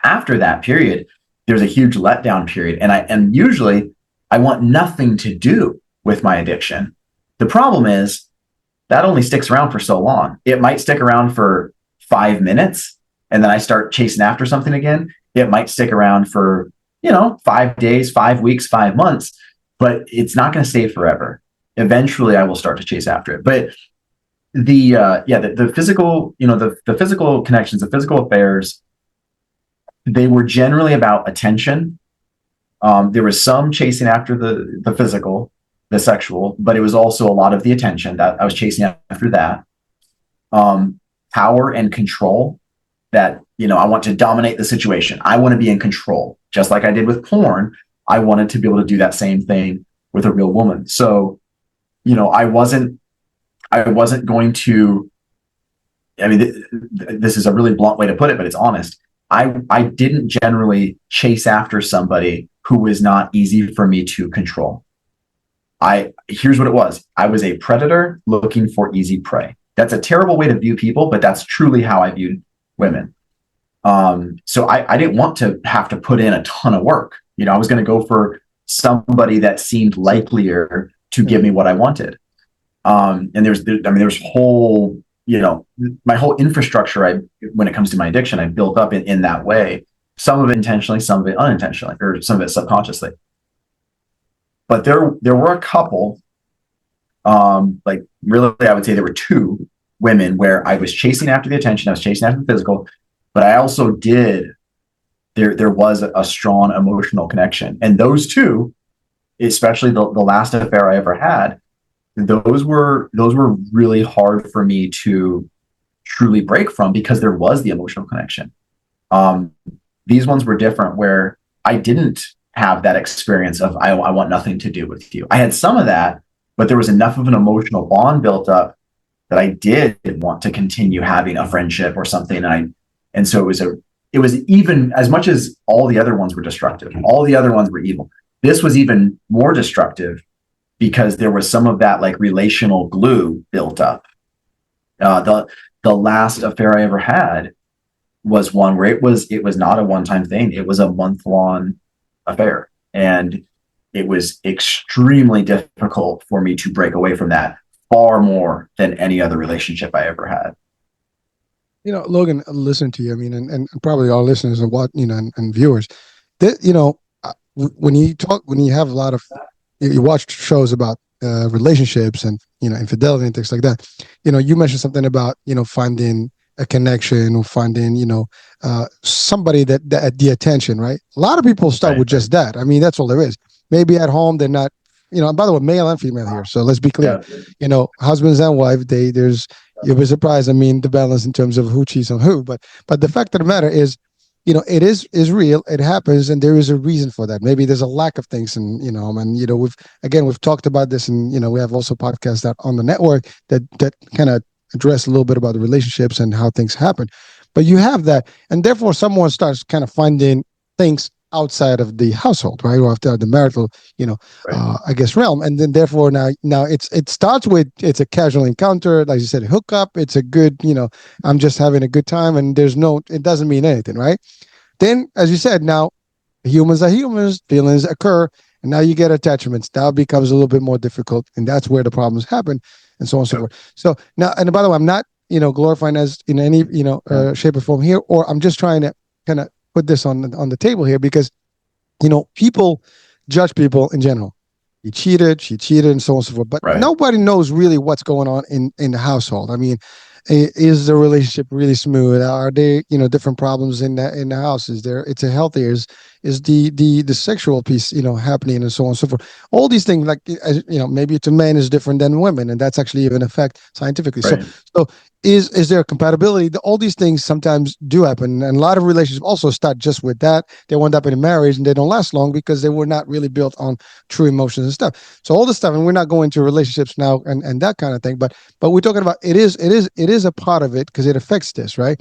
after that period, there's a huge letdown period. And usually I want nothing to do with my addiction. The problem is that only sticks around for so long. It might stick around for 5 minutes and then I start chasing after something again. It might stick around for, 5 days, 5 weeks, 5 months, but it's not going to stay forever. Eventually I will start to chase after it. But the physical, the physical connections, the physical affairs, they were generally about attention. There was some chasing after the physical, the sexual, but it was also a lot of the attention that I was chasing after that. Power and control that, I want to dominate the situation. I want to be in control, just like I did with porn. I wanted to be able to do that same thing with a real woman. So, I wasn't going to, this is a really blunt way to put it, but it's honest. I didn't generally chase after somebody who was not easy for me to control. Here's what it was. I was a predator looking for easy prey. That's a terrible way to view people, but that's truly how I viewed women. So I didn't want to have to put in a ton of work. I was going to go for somebody that seemed likelier to give me what I wanted. And there's whole, my whole infrastructure, when it comes to my addiction, I built up in that way, some of it intentionally, some of it unintentionally, or some of it subconsciously. But there were a couple, like really, I would say there were 2 women where I was chasing after the attention, I was chasing after the physical, but I also there was a strong emotional connection. And those 2, especially the last affair I ever had, those were really hard for me to truly break from because there was the emotional connection. These ones were different where I didn't have that experience of I want nothing to do with you. I had some of that, but there was enough of an emotional bond built up that I did want to continue having a friendship or something. And so it was even as much as all the other ones were destructive, all the other ones were evil. This was even more destructive because there was some of that like relational glue built up. The last affair I ever had was one where it was not a one-time thing. It was a month-long affair. And it was extremely difficult for me to break away from that, far more than any other relationship I ever had. Logan, listen to you. I mean, and probably our listeners and what and viewers. That when you talk, when you have a lot of, you watch shows about relationships and infidelity and things like that. You mentioned something about finding a connection or finding somebody that the attention, right? A lot of people start Right. with just that. I mean, that's all there is. Maybe at home they're not. And by the way, male and female here. So let's be clear. Yeah. Husbands and wife, there's you'll be surprised. I mean, the balance in terms of who cheats on who, but the fact of the matter is, it is real. It happens, and there is a reason for that. Maybe there's a lack of things, and we've talked about this, and we have also podcasts out on the network that kind of address a little bit about the relationships and how things happen. But you have that, and therefore someone starts kind of finding things outside of the household, right, or after the marital, Right. I guess realm, and then therefore now it starts with it's a casual encounter, like you said, a hookup. It's a good, I'm just having a good time, and it doesn't mean anything, right? Then, as you said, now humans are humans, feelings occur, and now you get attachments. Now it becomes a little bit more difficult, and that's where the problems happen, and so on and so Yep. forth. So now, and by the way, I'm not glorifying as in any shape or form here, or I'm just trying to kind of put this on the table here because people judge people in general. He cheated, she cheated, and so on and so forth. But Right. nobody knows really what's going on in the household. I mean, is the relationship really smooth? Are there different problems in the house? Is there it's a healthy? Is the sexual piece happening and so on and so forth? All these things, like maybe to men is different than women, and that's actually even a fact scientifically. So Right. so is there compatibility? All these things sometimes do happen, and a lot of relationships also start just with that. They wind up in a marriage and they don't last long because they were not really built on true emotions and stuff. So all this stuff, and we're not going to relationships now and that kind of thing, but we're talking about it is a part of it because it affects this, right?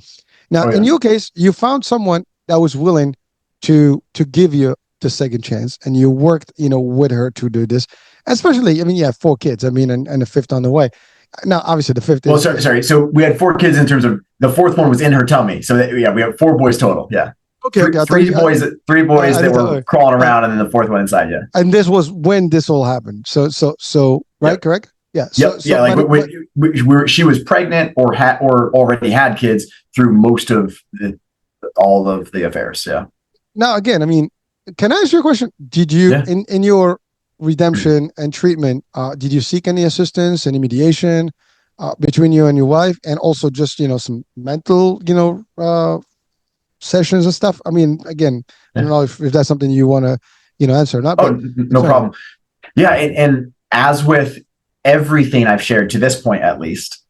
Now, Oh in yeah. your case, you found someone that was willing to give you the second chance, and you worked with her to do this. Especially, I mean, you have 4 kids. I mean, and a fifth on the way. Now, obviously, the fifth Well, is sorry, is sorry. So we had 4 kids in terms of the fourth one was in her tummy. So yeah, we have 4 boys total. Yeah. okay. Three, Okay, I thought three you. boys, three boys I that didn't tell were her. crawling Uh, around, and then the fourth one inside. Yeah. and this was when this all happened. So right, Yep. correct? Yeah. So Yep. so Yeah. Like but she was pregnant or had or already had kids through most of all of the affairs. Yeah. now again, I mean, can I ask you a question? Did you Yeah. in your redemption and treatment, did you seek any assistance, any mediation between you and your wife, and also just some mental sessions and stuff? I mean, again, I don't Yeah. know if that's something you want to answer or not, Oh, but no problem. Yeah. And as with everything I've shared to this point, at least,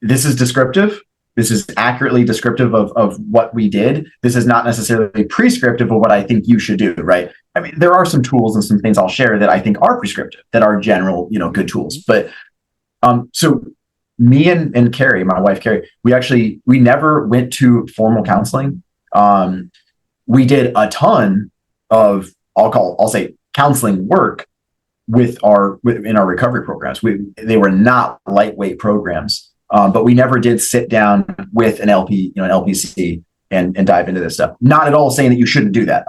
this is descriptive. This is accurately descriptive of what we did. This is not necessarily prescriptive of what I think you should do, right? I mean, there are some tools and some things I'll share that I think are prescriptive, that are general, good tools. But so me and Carrie, my wife Carrie, we never went to formal counseling. We did a ton of I'll say counseling work in our recovery programs. They were not lightweight programs. But we never did sit down with an LPC and dive into this stuff. Not at all saying that you shouldn't do that.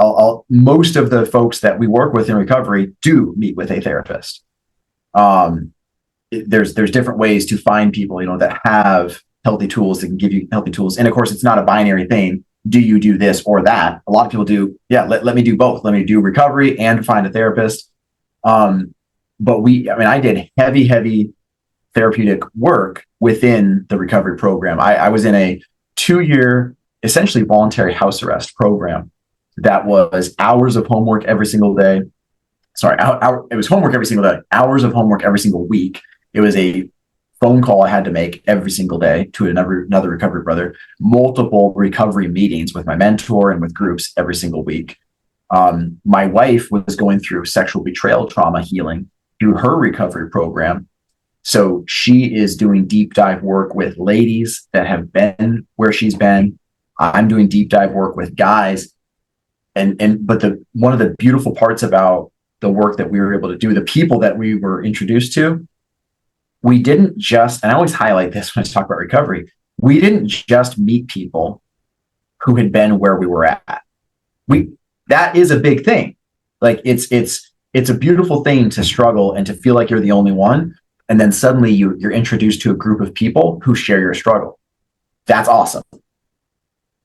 Most of the folks that we work with in recovery do meet with a therapist. There's different ways to find people, that have healthy tools that can give you healthy tools. And of course, it's not a binary thing. Do you do this or that? A lot of people do. Yeah, let me do both. Let me do recovery and find a therapist. But I did heavy therapeutic work within the recovery program. I was in a 2-year, essentially voluntary house arrest program that was hours of homework every single day. Sorry, it was homework every single day, hours of homework every single week. It was a phone call I had to make every single day to another recovery brother, multiple recovery meetings with my mentor and with groups every single week. My wife was going through sexual betrayal trauma healing through her recovery program. So she is doing deep dive work with ladies that have been where she's been. I'm doing deep dive work with guys. But one of the beautiful parts about the work that we were able to do, the people that we were introduced to, we didn't just, and I always highlight this when I talk about recovery, we didn't just meet people who had been where we were at. That is a big thing. Like it's a beautiful thing to struggle and to feel like you're the only one. And then suddenly you're introduced to a group of people who share your struggle. That's awesome.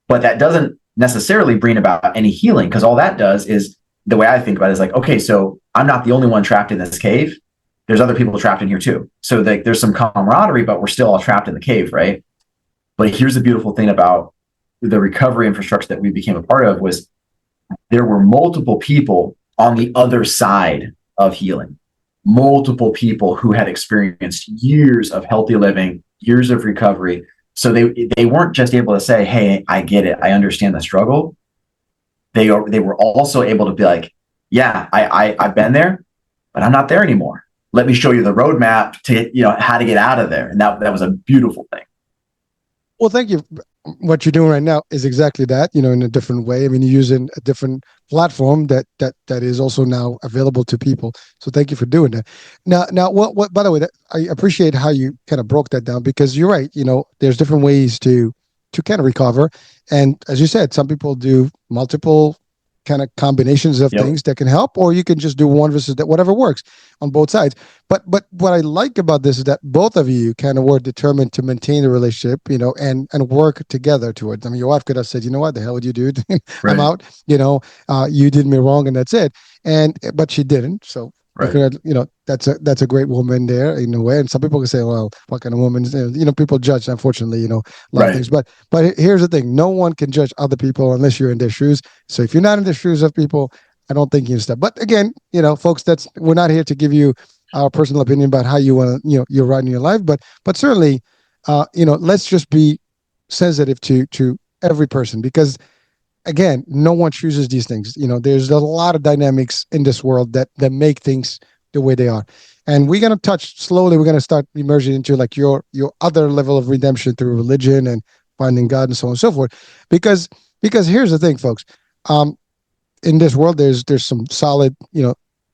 But that doesn't necessarily bring about any healing, because all that does is, the way I think about it is like, okay, so I'm not the only one trapped in this cave. There's other people trapped in here too. So there's some camaraderie, but we're still all trapped in the cave, right? But here's the beautiful thing about the recovery infrastructure that we became a part of was there were multiple people on the other side of healing, multiple people who had experienced years of healthy living, years of recovery. So they weren't just able to say, hey, I get it, I understand the struggle. They were also able to be like, yeah, I've been there, but I'm not there anymore. Let me show you the roadmap to, how to get out of there. And that was a beautiful thing. Well, thank you. What you're doing right now is exactly that, in a different way. I mean, you're using a different platform that is also now available to people. So thank you for doing that. Now, what? By the way, I appreciate how you kind of broke that down, because you're right. There's different ways to kind of recover, and as you said, some people do multiple kind of combinations of things that can help, or you can just do one versus that, whatever works on both sides. But what I like about this is that both of you kind of were determined to maintain the relationship, and work together towards. I mean, your wife could have said, you know what, the hell would you do? I'm out. You did me wrong, and that's it. But she didn't. So right. That's a great woman there in a way. And some people can say, well, what kind of woman is, people judge, unfortunately, a lot of things. But here's the thing: no one can judge other people unless you're in their shoes. So if you're not in the shoes of people, I don't think you can step. But again, folks, we're not here to give you our personal opinion about how you want to, you're running your life. But certainly, let's just be sensitive to every person, because again, no one chooses these things. There's a lot of dynamics in this world that make things the way they are. And we're going to touch slowly. We're going to start emerging into like your other level of redemption through religion and finding God and so on and so forth. Because here's the thing, folks. In this world, there's some solid,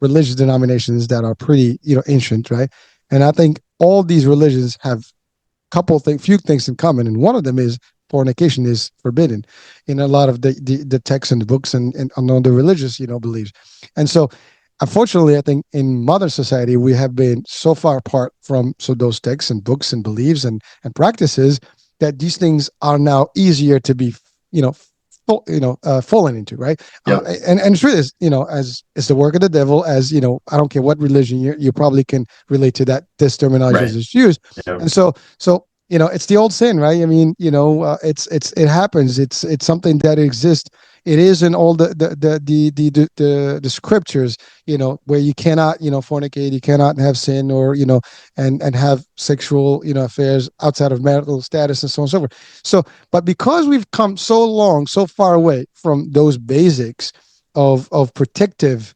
religious denominations that are pretty, ancient, right? And I think all these religions have few things in common, and one of them is fornication is forbidden in a lot of the texts and the books and on the religious beliefs. And so unfortunately, I think in modern society we have been so far apart from those texts and books and beliefs and practices that these things are now easier to be fallen into, right? Yep. And it's really, as it's the work of the devil, as I don't care what religion you probably can relate to that, this terminology is used. Yep. And so it's the old sin, right? I mean, it happens. It's something that exists. It is in all the scriptures, where you cannot, fornicate, you cannot have sin, or and have sexual, affairs outside of marital status, and so on and so forth. So, but because we've come so far away from those basics of protective,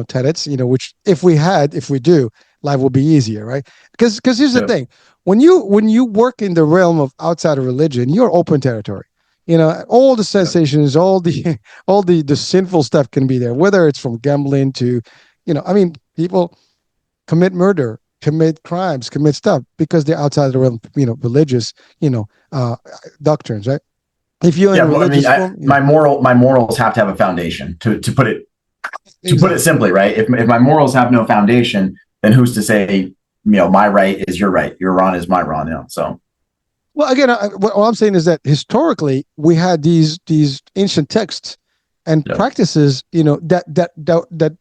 tenets, which if we do, life will be easier, right? Because here's the thing: when you work in the realm of outside of religion, you're open territory. All the sensations, all the sinful stuff can be there, whether it's from gambling to, people commit murder, commit crimes, commit stuff because they're outside the realm, religious, doctrines, right? If you're in a religious form, my morals have to have a foundation to put it put it simply, right? If my morals have no foundation, then who's to say, my right is your right, your wrong is my wrong, so. Well, again, what I'm saying is that historically we had these ancient texts and practices, that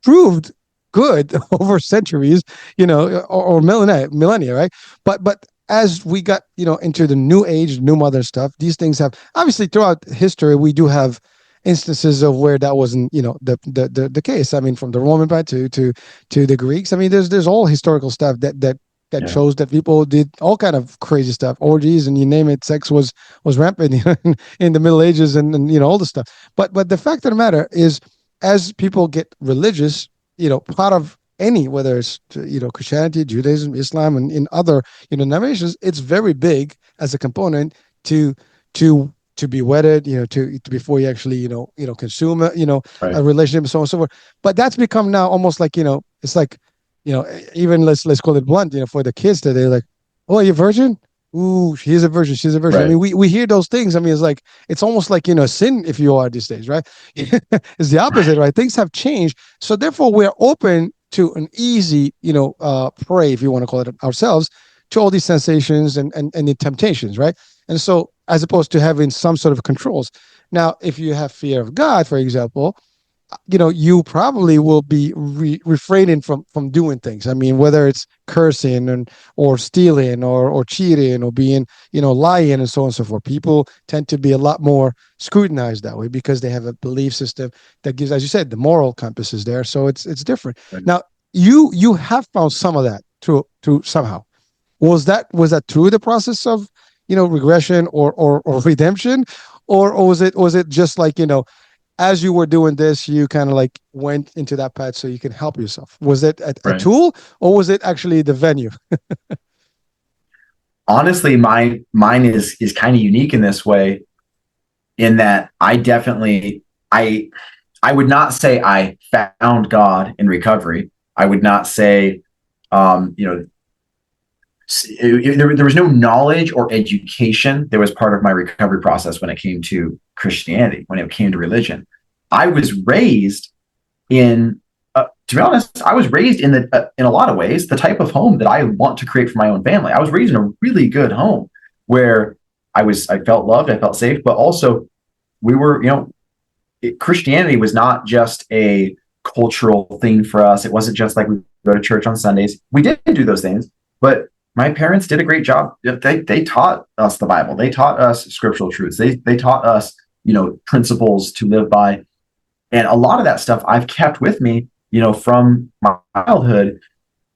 proved good over centuries, or millennia, right? But as we got, into the new age, new modern stuff, these things have obviously throughout history we do have instances of where that wasn't, the case. I mean, from the Roman Empire to the Greeks. I mean, there's all historical stuff that shows that people did all kind of crazy stuff, orgies, and you name it. Sex was rampant in the Middle Ages, and all the stuff. But the fact of the matter is, as people get religious, part of any, whether it's Christianity, Judaism, Islam, and in other denominations, it's very big as a component to be wedded, to before you actually consume a relationship, and so on and so forth. But that's become now almost like it's like. Even let's call it blunt, for the kids today, like, oh, are you a virgin? Ooh, she's a virgin. She's a virgin. Right. I mean, we hear those things. I mean, it's almost like, sin if you are these days, right? It's the opposite, right? Things have changed. So therefore we're open to an easy, prey, if you want to call it ourselves, to all these sensations and the temptations, right? And so, as opposed to having some sort of controls. Now, if you have fear of God, for example, you probably will be refraining from doing things. I mean, whether it's cursing and or stealing or cheating or being lying and so on and so forth. People tend to be a lot more scrutinized that way because they have a belief system that gives, as you said, the moral compass is there. So it's different. Right. Now, you have found some of that through somehow. Was that through the process of regression or redemption, or was it just like as you were doing this, you kind of like went into that path so you can help yourself? Was it a Right. tool, or was it actually the venue? Honestly, mine is kind of unique in this way, in that I would not say I found God in recovery. I would not say, you know, there was no knowledge or education that was part of my recovery process when it came to Christianity, when it came to religion. I was raised in, to be honest, I was raised in a lot of ways, the type of home that I want to create for my own family. I was raised in a really good home where I felt loved, I felt safe, but also we were, Christianity was not just a cultural thing for us. It wasn't just like we go to church on Sundays. We did do those things, but my parents did a great job. They taught us the Bible. They taught us scriptural truths. They taught us, principles to live by. And a lot of that stuff I've kept with me, from my childhood.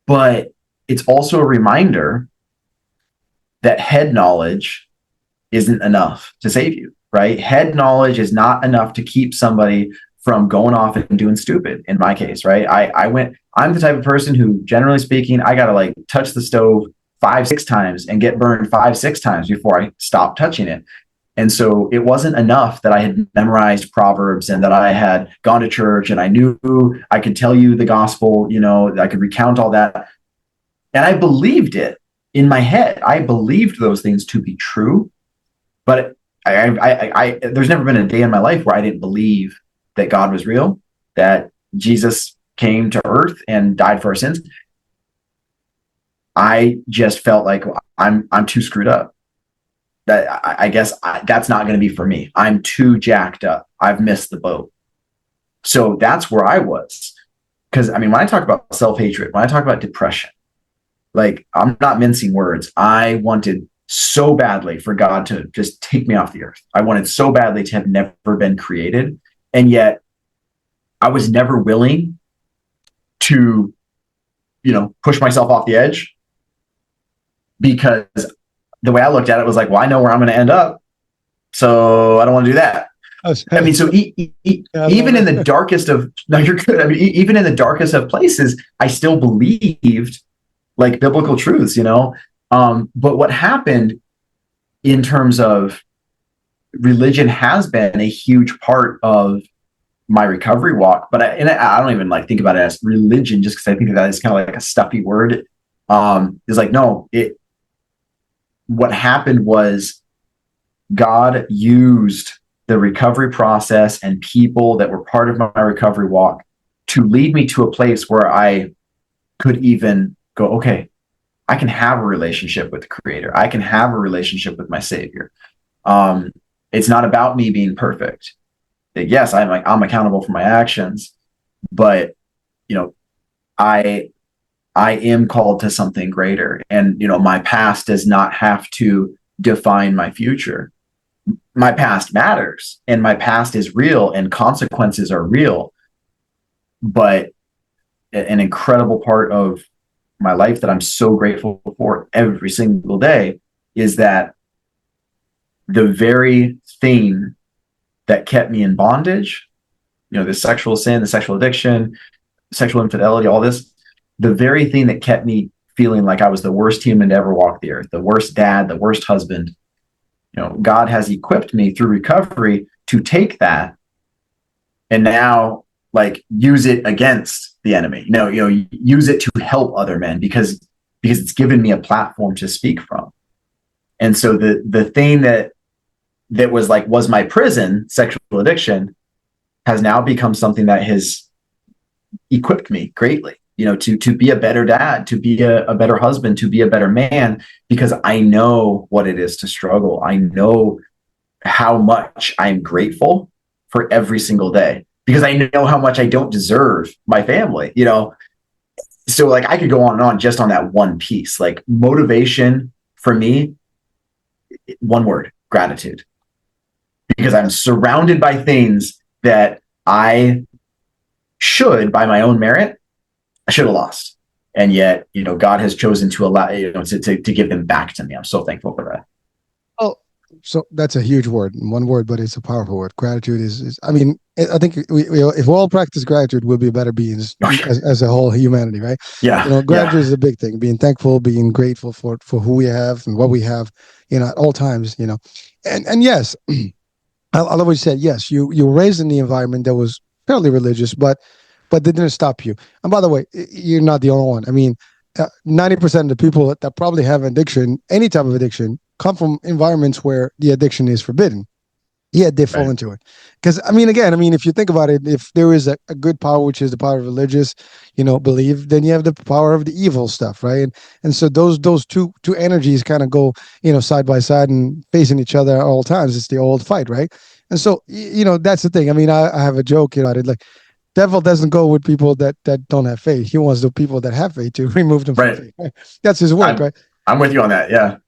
But it's also a reminder that head knowledge isn't enough to save you, right? Head knowledge is not enough to keep somebody from going off and doing stupid, in my case, right? I'm the type of person who, generally speaking, I got to like touch the stove 5-6 times and get burned 5-6 times before I stop touching it. And so it wasn't enough that I had memorized Proverbs and that I had gone to church and I knew I could tell you the gospel, I could recount all that. And I believed it in my head. I believed those things to be true. But there's never been a day in my life where I didn't believe that God was real, that Jesus came to earth and died for our sins. I just felt like I'm too screwed up. That I guess that's not going to be for me. I'm too jacked up. I've missed the boat. So that's where I was. Because when I talk about self-hatred, when I talk about depression, like, I'm not mincing words. I wanted so badly for God to just take me off the earth. I wanted so badly to have never been created. And yet I was never willing to, push myself off the edge, because the way I looked at it was like, well, I know where I'm going to end up, so I don't want to do that. So even in the darkest of, no, you're good. Even in the darkest of places, I still believed like biblical truths, but what happened in terms of religion has been a huge part of my recovery walk. But I don't even like think about it as religion, just because I think that is kind of like a stuffy word. It's like, no, what happened was God used the recovery process and people that were part of my recovery walk to lead me to a place where I could even go, okay, I can have a relationship with the Creator. I can have a relationship with my Savior. It's not about me being perfect. Yes, I'm accountable for my actions, but I am called to something greater, and my past does not have to define my future. My past matters, and my past is real, and consequences are real. But an incredible part of my life that I'm so grateful for every single day is that the very thing that kept me in bondage, the sexual sin, the sexual addiction, sexual infidelity, all this, the very thing that kept me feeling like I was the worst human to ever walk the earth, the worst dad, the worst husband, God has equipped me through recovery to take that and now like use it against the enemy, use it to help other men, because it's given me a platform to speak from. And so the thing that was my prison, sexual addiction, has now become something that has equipped me greatly. to be a better dad, to be a better husband, to be a better man, because I know what it is to struggle. I know how much I'm grateful for every single day, because I know how much I don't deserve my family, So like I could go on and on just on that one piece. Like motivation for me, one word, gratitude. Because I'm surrounded by things that I should, by my own merit, I should have lost. And yet, God has chosen to allow, to give them back to me. I'm so thankful for that. Oh, so that's a huge word, one word, but it's a powerful word. Gratitude is I mean, I think if we all practice gratitude, we'll be better beings as a whole humanity, right? Yeah. Gratitude is a big thing. Being thankful, being grateful for who we have and what we have, at all times, and yes, I love what you said. Yes, you were raised in the environment that was fairly religious, but they didn't stop you. And by the way, you're not the only one. I mean, 90% of the people that probably have addiction, any type of addiction, come from environments where the addiction is forbidden. Yet they fall into it. Because again, if you think about it, if there is a good power, which is the power of religious, belief, then you have the power of the evil stuff, right? And so those two energies kind of go, side by side and facing each other at all times. It's the old fight, right? And so that's the thing. I have a joke about it, like devil doesn't go with people that don't have faith. He wants the people that have faith to remove them from faith. Right? That's his work, right? I'm with you on that. Yeah.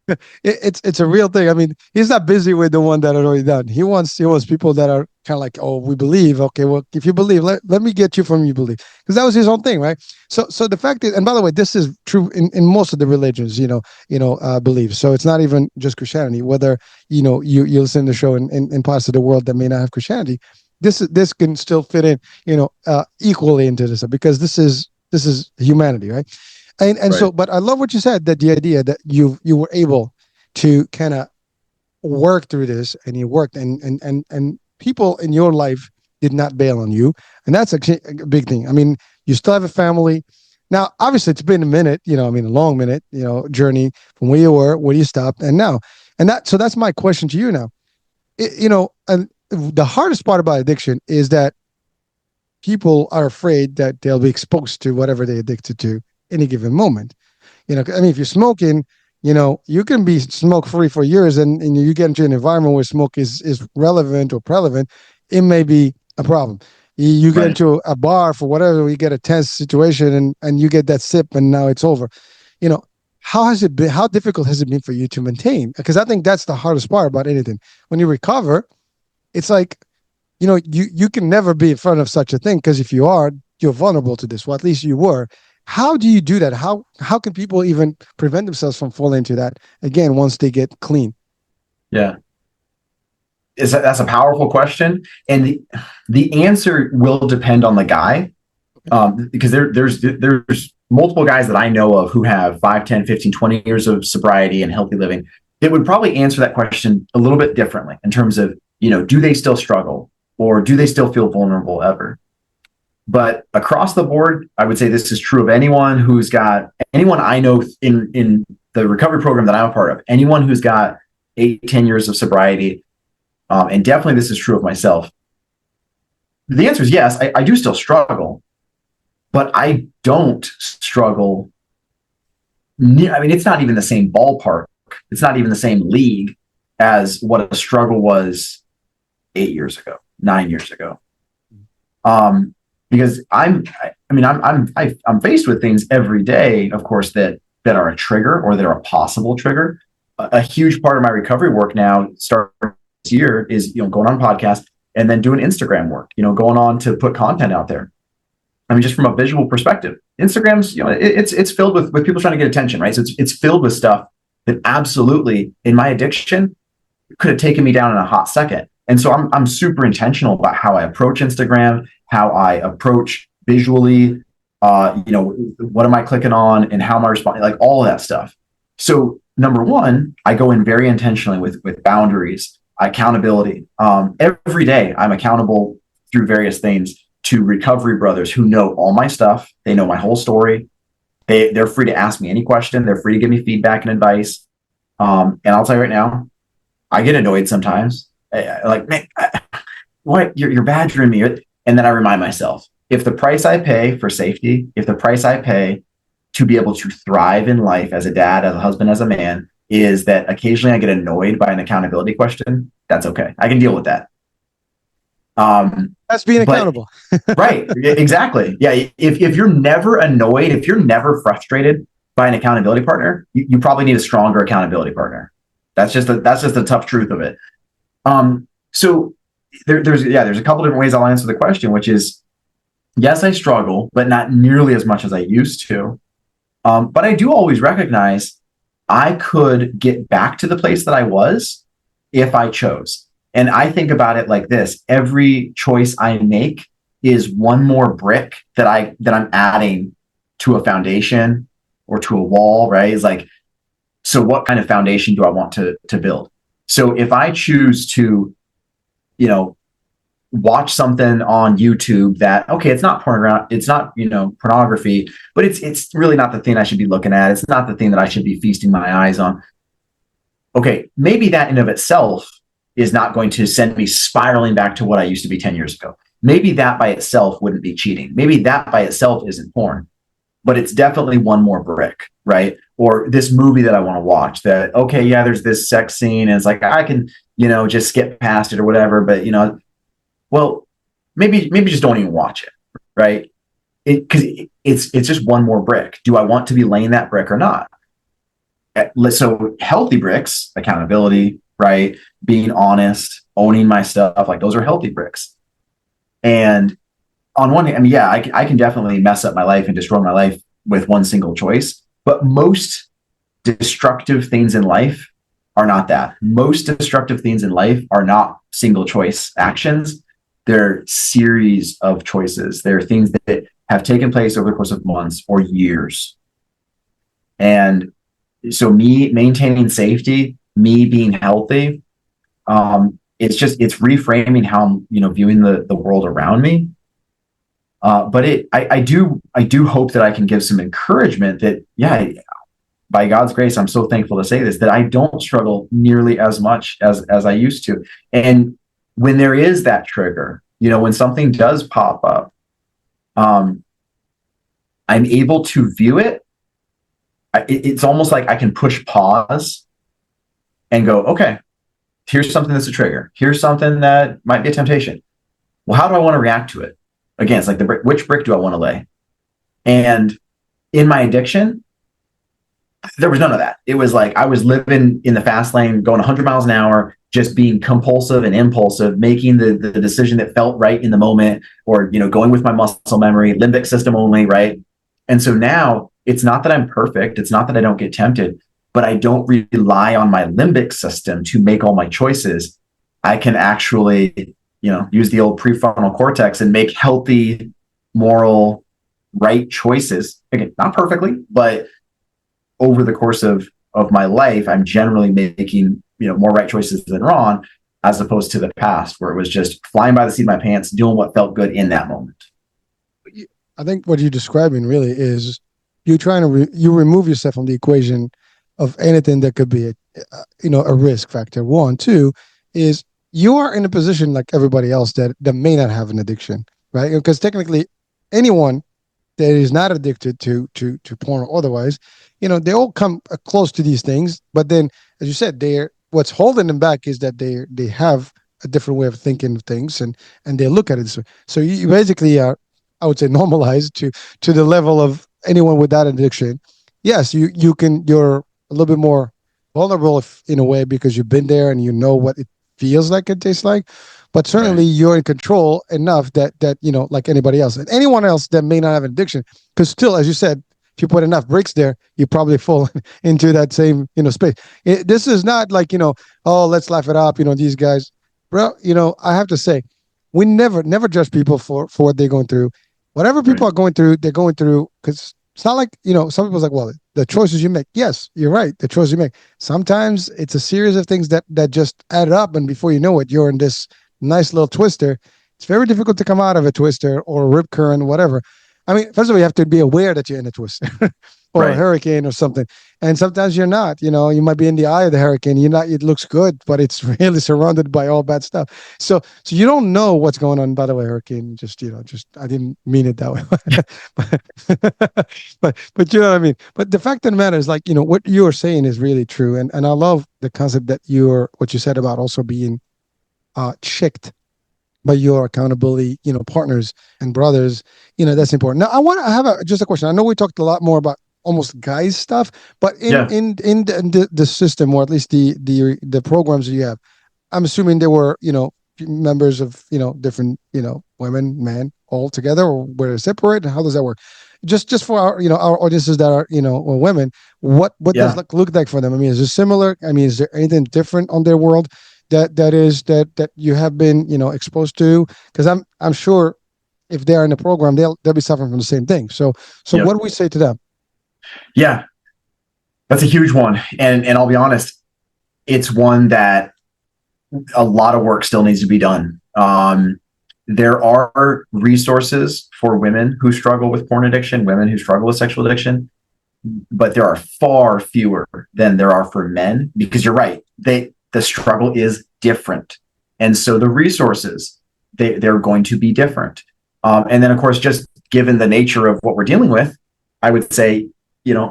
It's a real thing. He's not busy with the one that are already done. He wants people that are kind of like, oh, we believe. Okay, well, if you believe, let me get you from you believe, because that was his own thing, right? So the fact is, and by the way, this is true in most of the religions, beliefs. So it's not even just Christianity. Whether you listen to the show in parts of the world that may not have Christianity, this can still fit in, equally into this, because this is humanity, right? And right. So, but I love what you said, that the idea that you were able to kind of work through this, and you worked, and people in your life did not bail on you, and that's actually a big thing. You still have a family now. Obviously, it's been a minute, a long minute, journey from where you were, where you stopped, and now, so that's my question to you now. And the hardest part about addiction is that people are afraid that they'll be exposed to whatever they're addicted to any given moment. If you're smoking, you can be smoke free for years, and you get into an environment where smoke is relevant or prevalent, it may be a problem. You get into a bar for whatever, you get a tense situation, and you get that sip, and now it's over. How has it been? How difficult has it been for you to maintain? Because I think that's the hardest part about anything. When you recover, it's like, you can never be in front of such a thing, because if you are, you're vulnerable to this. Well, at least you were. How do you do that? How can people even prevent themselves from falling into that again once they get clean? Yeah, that's a powerful question, and the answer will depend on the guy, because there's multiple guys that I know of who have 5, 10, 15, 20 years of sobriety and healthy living that would probably answer that question a little bit differently in terms of, do they still struggle, or do they still feel vulnerable ever? But across the board, I would say this is true of anyone I know in the recovery program that I'm a part of, anyone who's got 8, 10 years of sobriety, and definitely this is true of myself. The answer is yes, I do still struggle, but I don't struggle. It's not even the same ballpark. It's not even the same league as what a struggle was 8 years ago, 9 years ago. Because I'm faced with things every day, of course, that are a trigger, or that are a possible trigger. A huge part of my recovery work now, starting this year, is going on podcasts, and then doing Instagram work. Going on to put content out there. Just from a visual perspective, Instagram's it's filled with people trying to get attention, right? So it's filled with stuff that absolutely, in my addiction, could have taken me down in a hot second. And so I'm super intentional about how I approach Instagram, how I approach visually, what am I clicking on, and how am I responding, like all of that stuff. So number one, I go in very intentionally with boundaries, accountability. Every day I'm accountable through various things to recovery brothers who know all my stuff. They know my whole story. They're free to ask me any question. They're free to give me feedback and advice. And I'll tell you right now, I get annoyed sometimes. Like, man, what? You're badgering me. And then I remind myself, if the price I pay for safety, if the price I pay to be able to thrive in life as a dad, as a husband, as a man, is that occasionally I get annoyed by an accountability question, that's okay. I can deal with that. That's being But accountable. right, exactly. Yeah. If you're never annoyed, if you're never frustrated by an accountability partner, you probably need a stronger accountability partner. That's just the tough truth of it. So there's a couple different ways I'll answer the question, which is yes, I struggle, but not nearly as much as I used to. But I do always recognize I could get back to the place that I was if I chose. And I think about it like this: every choice I make is one more brick that I'm adding to a foundation or to a wall, right? It's like, so what kind of foundation do I want to build? So if I choose to, you know, watch something on YouTube that, okay, it's not pornography, it's not, pornography, but it's really not the thing I should be looking at. It's not the thing that I should be feasting my eyes on. Okay, maybe that in of itself is not going to send me spiraling back to what I used to be 10 years ago. Maybe that by itself wouldn't be cheating. Maybe that by itself isn't porn, but it's definitely one more brick, right? Or this movie that I want to watch that, okay, yeah, there's this sex scene and it's like, I can, just skip past it or whatever, but, well, maybe just don't even watch it, right? Because it's just one more brick. Do I want to be laying that brick or not? So healthy bricks, accountability, right? Being honest, owning my stuff, like those are healthy bricks. And on one hand, I mean, yeah, I can definitely mess up my life and destroy my life with one single choice. But most destructive things in life are not that. Most destructive things in life are not single choice actions. They're series of choices. They're things that have taken place over the course of months or years. And so me maintaining safety, me being healthy, it's reframing how I'm, viewing the world around me. But I do hope that I can give some encouragement that, yeah, by God's grace, I'm so thankful to say this, that I don't struggle nearly as much as I used to. And when there is that trigger, when something does pop up, I'm able to view it. It's almost like I can push pause and go, okay, here's something that's a trigger. Here's something that might be a temptation. Well, how do I want to react to it? Again, it's like which brick do I want to lay? And in my addiction, there was none of that. It was like I was living in the fast lane, going 100 miles an hour, just being compulsive and impulsive, making the decision that felt right in the moment, or going with my muscle memory, limbic system only, right? And so now it's not that I'm perfect. It's not that I don't get tempted, but I don't rely on my limbic system to make all my choices. I can actually, use the old prefrontal cortex and make healthy, moral, right choices. Again, not perfectly, but over the course of my life, I'm generally making, more right choices than wrong, as opposed to the past where it was just flying by the seat of my pants, doing what felt good in that moment. I think what you're describing really is you trying to you remove yourself from the equation of anything that could be a risk factor. One, two is you are in a position like everybody else that may not have an addiction, right? Because technically, anyone that is not addicted to porn or otherwise, they all come close to these things. But then, as you said, what's holding them back is that they have a different way of thinking of things and they look at it this way. So you basically are, I would say, normalized to the level of anyone without addiction. Yes, you're a little bit more vulnerable in a way because you've been there and you know what it feels like, it tastes like. But certainly Right. you're in control enough that like anybody else and anyone else that may not have an addiction, because still, as you said, if you put enough bricks there, you probably fall into that same space. This is not like oh, let's laugh it up. These guys, bro. I have to say, we never judge people for what they're going through. Whatever people Right. are going through, they're going through because it's not like some people's like, well, the choices you make. Yes, you're right. The choices you make. Sometimes it's a series of things that just add up, and before you know it, you're in this nice little twister. It's very difficult to come out of a twister or a rip current, whatever. I mean, first of all, you have to be aware that you're in a twister for a Right. hurricane or something. And sometimes you're not. You might be in the eye of the hurricane. You're not. It looks good, but it's really surrounded by all bad stuff. So you don't know what's going on. By the way, hurricane. Just I didn't mean it that way. but you know what I mean. But the fact of the matter is, like, what you're saying is really true, and I love the concept that what you said about also being checked by your accountability, partners and brothers. That's important. Now, I have just a question. I know we talked a lot more about almost guys stuff, but in Yeah. in in the system, or at least the programs that you have, I'm assuming there were, members of, different, women, men all together, or were they separate? And how does that work? Just for our, our audiences that are, or women, what does Yeah. look like for them? I mean, is it similar? I mean, is there anything different on their world that you have been, exposed to? Because I'm sure if they're in the program, they'll be suffering from the same thing. So what Yep. do we say to them? Yeah. That's a huge one. And I'll be honest, it's one that a lot of work still needs to be done. There are resources for women who struggle with porn addiction, women who struggle with sexual addiction, but there are far fewer than there are for men, because you're right. The struggle is different. And so the resources, they're going to be different. And then, of course, just given the nature of what we're dealing with, I would say,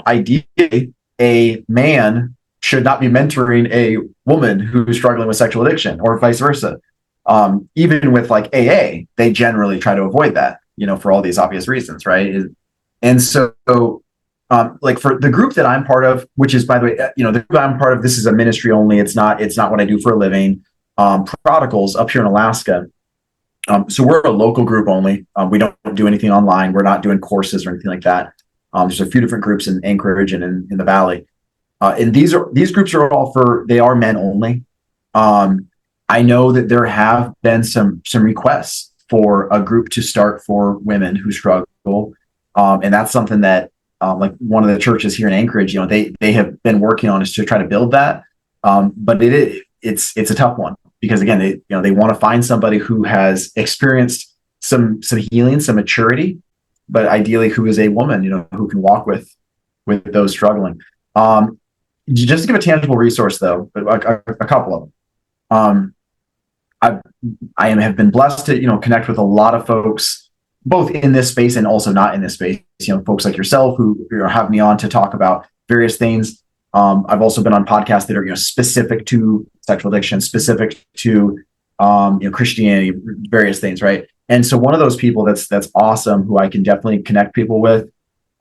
ideally, a man should not be mentoring a woman who's struggling with sexual addiction, or vice versa. Even with like AA, they generally try to avoid that, for all these obvious reasons, right? And so, like for the group that I'm part of, which is, by the way, the group I'm part of, this is a ministry only. It's not what I do for a living. Prodigals up here in Alaska. So we're a local group only. We don't do anything online. We're not doing courses or anything like that. There's a few different groups in Anchorage and in the Valley. And these groups are they are men only. I know that there have been some requests for a group to start for women who struggle, and that's something that, like one of the churches here in Anchorage, they have been working on, is to try to build that. But it's a tough one, because again, they want to find somebody who has experienced some healing, some maturity, but ideally who is a woman, who can walk with those struggling. Just to give a tangible resource, though, a couple of them. Have been blessed to connect with a lot of folks, both in this space and also not in this space. Folks like yourself who have me on to talk about various things. I've also been on podcasts that are specific to sexual addiction, specific to Christianity, various things, right? And so one of those people that's awesome, who I can definitely connect people with,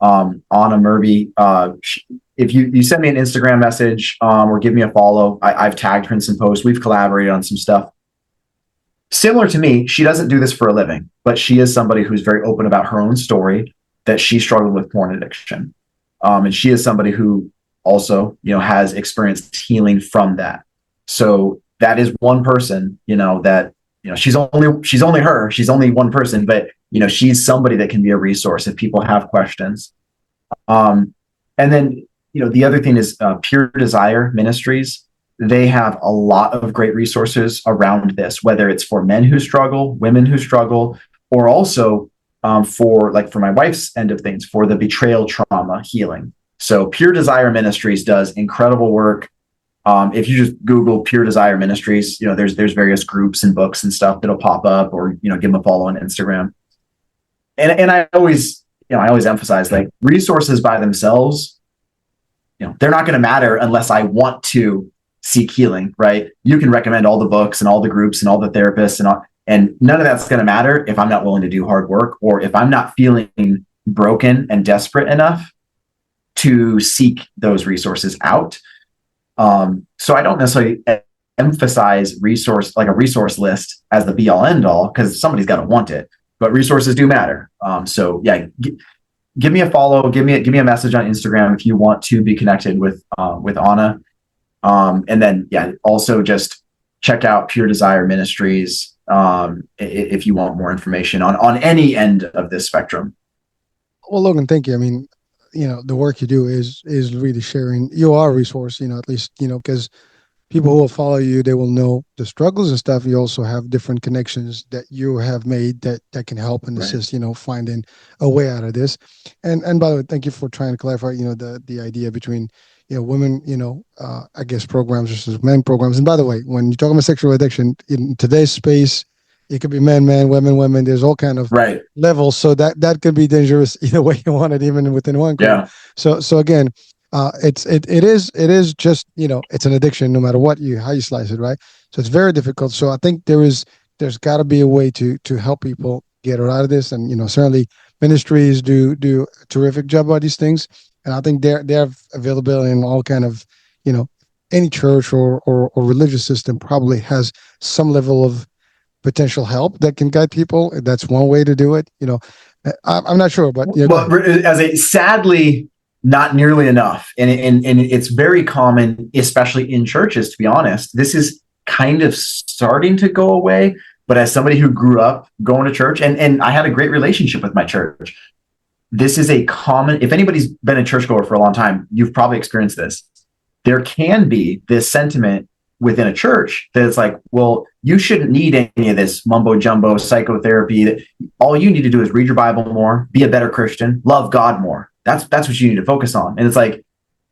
Anna Murby. If you send me an Instagram message, or give me a follow, I've tagged her in some posts. We've collaborated on some stuff. Similar to me, she doesn't do this for a living, but she is somebody who's very open about her own story, that she struggled with porn addiction. And she is somebody who also, has experienced healing from that. So that is one person, that, she's only her, she's only one person, but, she's somebody that can be a resource if people have questions. And then, the other thing is Pure Desire Ministries. They have a lot of great resources around this, whether it's for men who struggle, women who struggle, or also for my wife's end of things, for the betrayal trauma healing. So Pure Desire Ministries does incredible work. If you just Google Pure Desire Ministries, there's various groups and books and stuff that'll pop up, or give them a follow on Instagram. And I always emphasize, like, resources by themselves, they're not going to matter unless I want to seek healing, right? You can recommend all the books and all the groups and all the therapists and none of that's going to matter if I'm not willing to do hard work, or if I'm not feeling broken and desperate enough to seek those resources out. So I don't necessarily emphasize a resource list as the be all end all, because somebody's got to want it, but resources do matter. So yeah, give me a follow, give me a message on Instagram if you want to be connected with Anna. And then, also just check out Pure Desire Ministries if you want more information on any end of this spectrum. Well, Logan, thank you. I mean, the work you do is really sharing. You are a resource, at least, because people who will follow you, they will know the struggles and stuff. You also have different connections that you have made that can help and Right. assist, finding a way out of this. And by the way, thank you for trying to clarify, the idea between, women, I guess programs versus men programs. And by the way, when you're talking about sexual addiction in today's space, it could be men, women. There's all kind of Right. levels, so that could be dangerous either way you want it, even within one group. Yeah. So again, it is just, it's an addiction no matter what you how you slice it, right? So it's very difficult. So I think there's got to be a way to help people get out of this. And certainly ministries do a terrific job about these things. And I think they're available in all kind of, you know any church or religious system probably has some level of potential help that can guide people. That's one way to do it. I'm not sure, but yeah, go Well, ahead. as a sadly, not nearly enough, and it's very common, especially in churches. To be honest, this is kind of starting to go away. But as somebody who grew up going to church, and I had a great relationship with my church, this is a common. If anybody's been a churchgoer for a long time, you've probably experienced this. There can be this sentiment within a church that it's like, well, you shouldn't need any of this mumbo jumbo psychotherapy. All you need to do is read your Bible more, be a better Christian, love God more. That's what you need to focus on. And it's like,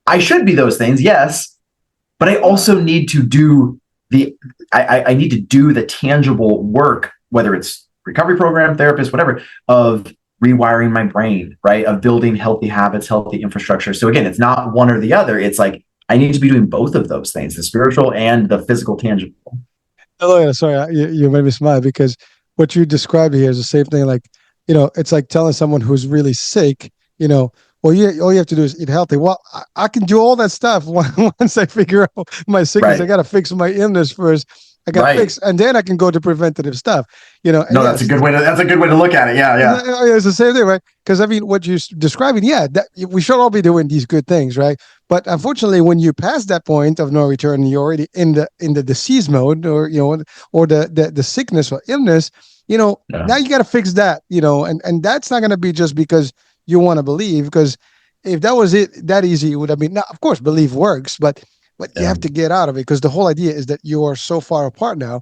I should be those things, yes, but I also need to do the I need to do the tangible work, whether it's recovery program, therapist, whatever, of rewiring my brain, right? Of building healthy habits, healthy infrastructure. So again, it's not one or the other. It's like I need to be doing both of those things, the spiritual and the physical tangible. Oh, yeah, sorry, you made me smile because what you described here is the same thing. Like, it's like telling someone who's really sick, well, all you have to do is eat healthy. Well, I can do all that stuff once I figure out my sickness. I Right. got to fix my illness first. I got to Right. fix, and then I can go to preventative stuff. And No, that's a yes, good way to look at it. Yeah, yeah. it's the same thing, right? Because I mean, what you're describing, yeah, that we should all be doing these good things, right? But unfortunately, when you pass that point of no return, you're already in the disease mode, or or the sickness or illness. Yeah. Now you got to fix that, and that's not going to be just because you want to believe. Because if that was it, that easy, it would have been. Now, of course, belief works, but you Yeah. have to get out of it because the whole idea is that you are so far apart now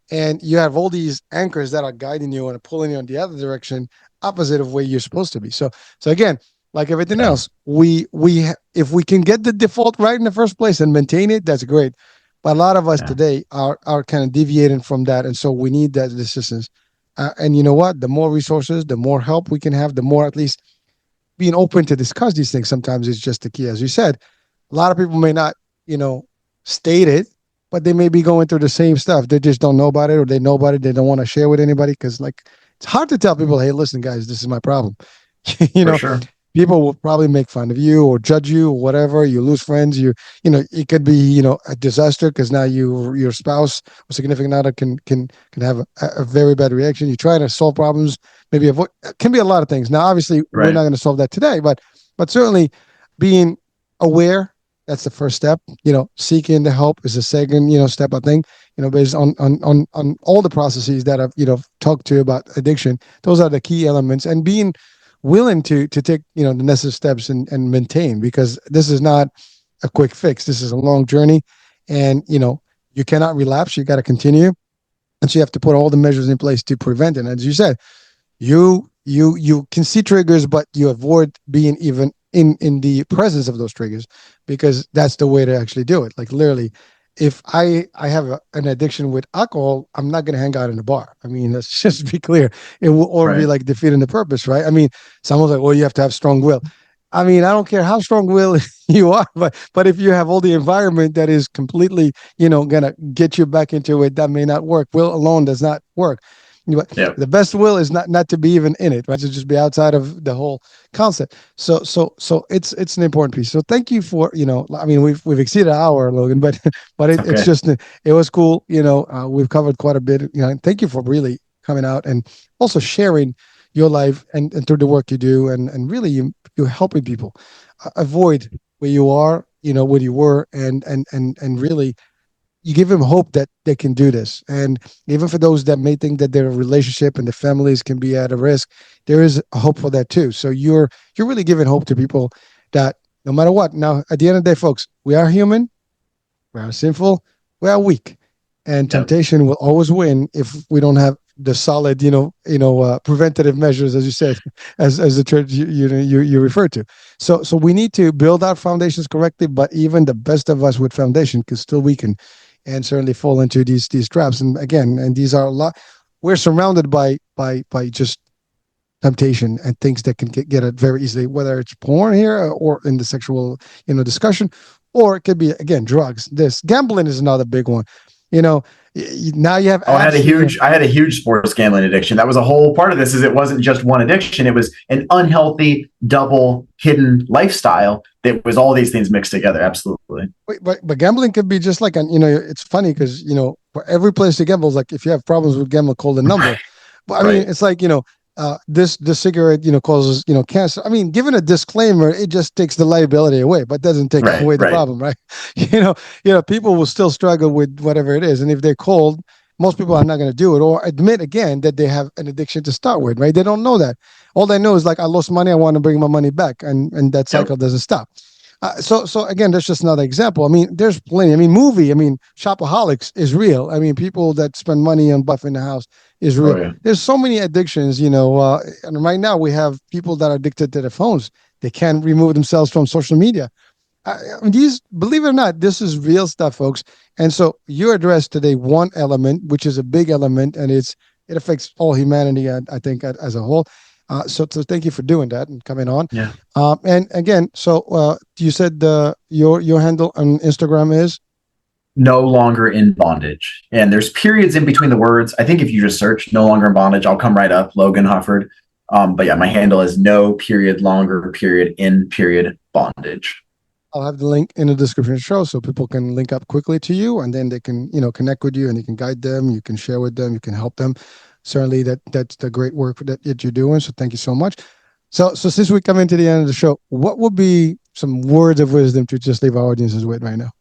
and you have all these anchors that are guiding you and pulling you in the other direction opposite of where you're supposed to be. So again, like everything Yeah. else, we if we can get the default right in the first place and maintain it, that's great. But a lot of us Yeah. today are kind of deviating from that, and so we need that assistance. And you know what? The more resources, the more help we can have, the more at least being open to discuss these things sometimes is just the key. As you said, a lot of people may not, you know, state it, but they may be going through the same stuff. They just don't know about it, or they know about it. They don't want to share with anybody because, like, it's hard to tell people, hey, listen, guys, this is my problem. you For know, sure. people will probably make fun of you or judge you or whatever. You lose friends. It could be, a disaster because now your spouse or significant other can have a very bad reaction. You try to solve problems, maybe avoid. It can be a lot of things. Now, obviously, we're not Right. going to solve that today, but certainly being aware. That's the first step. Seeking the help is the second, step. I think, based on all the processes that I've, talked to about addiction. Those are the key elements, and being willing to take the necessary steps and maintain, because this is not a quick fix. This is a long journey, and you cannot relapse. You got to continue, and so you have to put all the measures in place to prevent it. And as you said, you can see triggers, but you avoid being even in the presence of those triggers, because that's the way to actually do it. Like, literally, if I have an addiction with alcohol, I'm not going to hang out in a bar. I mean, let's just be clear. It will all be Right. like defeating the purpose, right? I mean, someone's like, well, you have to have strong will. I mean, I don't care how strong will you are, but if you have all the environment that is completely, gonna get you back into it, that may not work. Will alone does not work. But Yeah. the best will is not to be even in it, right? To just be outside of the whole concept. So it's an important piece. So thank you for, I mean, we've exceeded an hour, Logan, but It's it's okay. just, it was cool. We've covered quite a bit. And thank you for really coming out and also sharing your life and through the work you do, and really you're helping people avoid where you are, where you were, and really you give them hope that they can do this. And even for those that may think that their relationship and the families can be at a risk, there is a hope for that too. So you're really giving hope to people that no matter what. Now, at the end of the day, folks, we are human, we are sinful, we are weak, and Yep. temptation will always win if we don't have the solid, preventative measures, as you said, as the church you referred to. So we need to build our foundations correctly. But even the best of us with foundation can still weaken, and certainly fall into these traps. And again, and these are a lot. We're surrounded by just temptation and things that can get it very easily, whether it's porn here or in the sexual, discussion, or it could be again drugs. This gambling is another big one. You know, now you have Oh, apps. I had a huge sports gambling addiction. That was a whole part of this. Is it wasn't just one addiction; it was an unhealthy, double hidden lifestyle that was all these things mixed together. Absolutely. But gambling could be just like it's funny because for every place you gamble, like if you have problems with gambling, call the number. But I mean, Right. it's like this cigarette causes cancer. I mean, given a disclaimer, it just takes the liability away, but doesn't take Right. away the Right. problem, right? People will still struggle with whatever it is, and if they're cold, most people are not going to do it or admit again that they have an addiction to start with, right? They don't know that. All they know is like I lost money, I want to bring my money back, and that Yep. cycle doesn't stop. So again, that's just another example. I mean, there's plenty. I mean, shopaholics is real. I mean, people that spend money on buffing the house is Oh real. yeah. There's so many addictions, and right now we have people that are addicted to their phones. They can't remove themselves from social media. These, believe it or not, this is real stuff, folks. And so you addressed today one element, which is a big element, and it affects all humanity, I think, as a whole. So thank you for doing that and coming on. Yeah. And again, so you said your handle on Instagram is No longer in bondage. And there's periods in between the words. I think if you just search no longer in bondage, I'll come right up, Logan Hufford. But yeah, my handle is no period longer period in period bondage. I'll have the link in the description of the show so people can link up quickly to you and then they can, connect with you and you can guide them, you can share with them, you can help them. Certainly that's the great work that you're doing. So thank you so much. So since we come into the end of the show, what would be some words of wisdom to just leave our audiences with right now?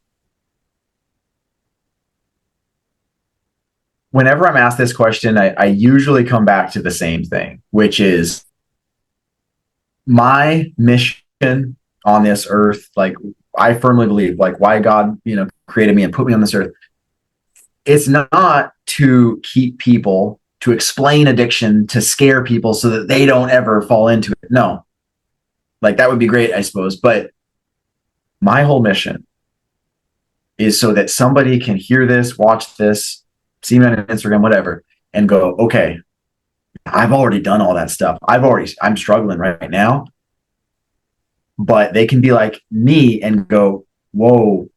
Whenever I'm asked this question, I usually come back to the same thing, which is my mission on this earth. Like I firmly believe, like why God, created me and put me on this earth. It's not to keep people, to explain addiction, to scare people so that they don't ever fall into it. No, like that would be great, I suppose. But my whole mission is so that somebody can hear this, watch this, see me on Instagram, whatever, and go, okay, I've already done all that stuff. I'm struggling right now. But they can be like me and go, whoa,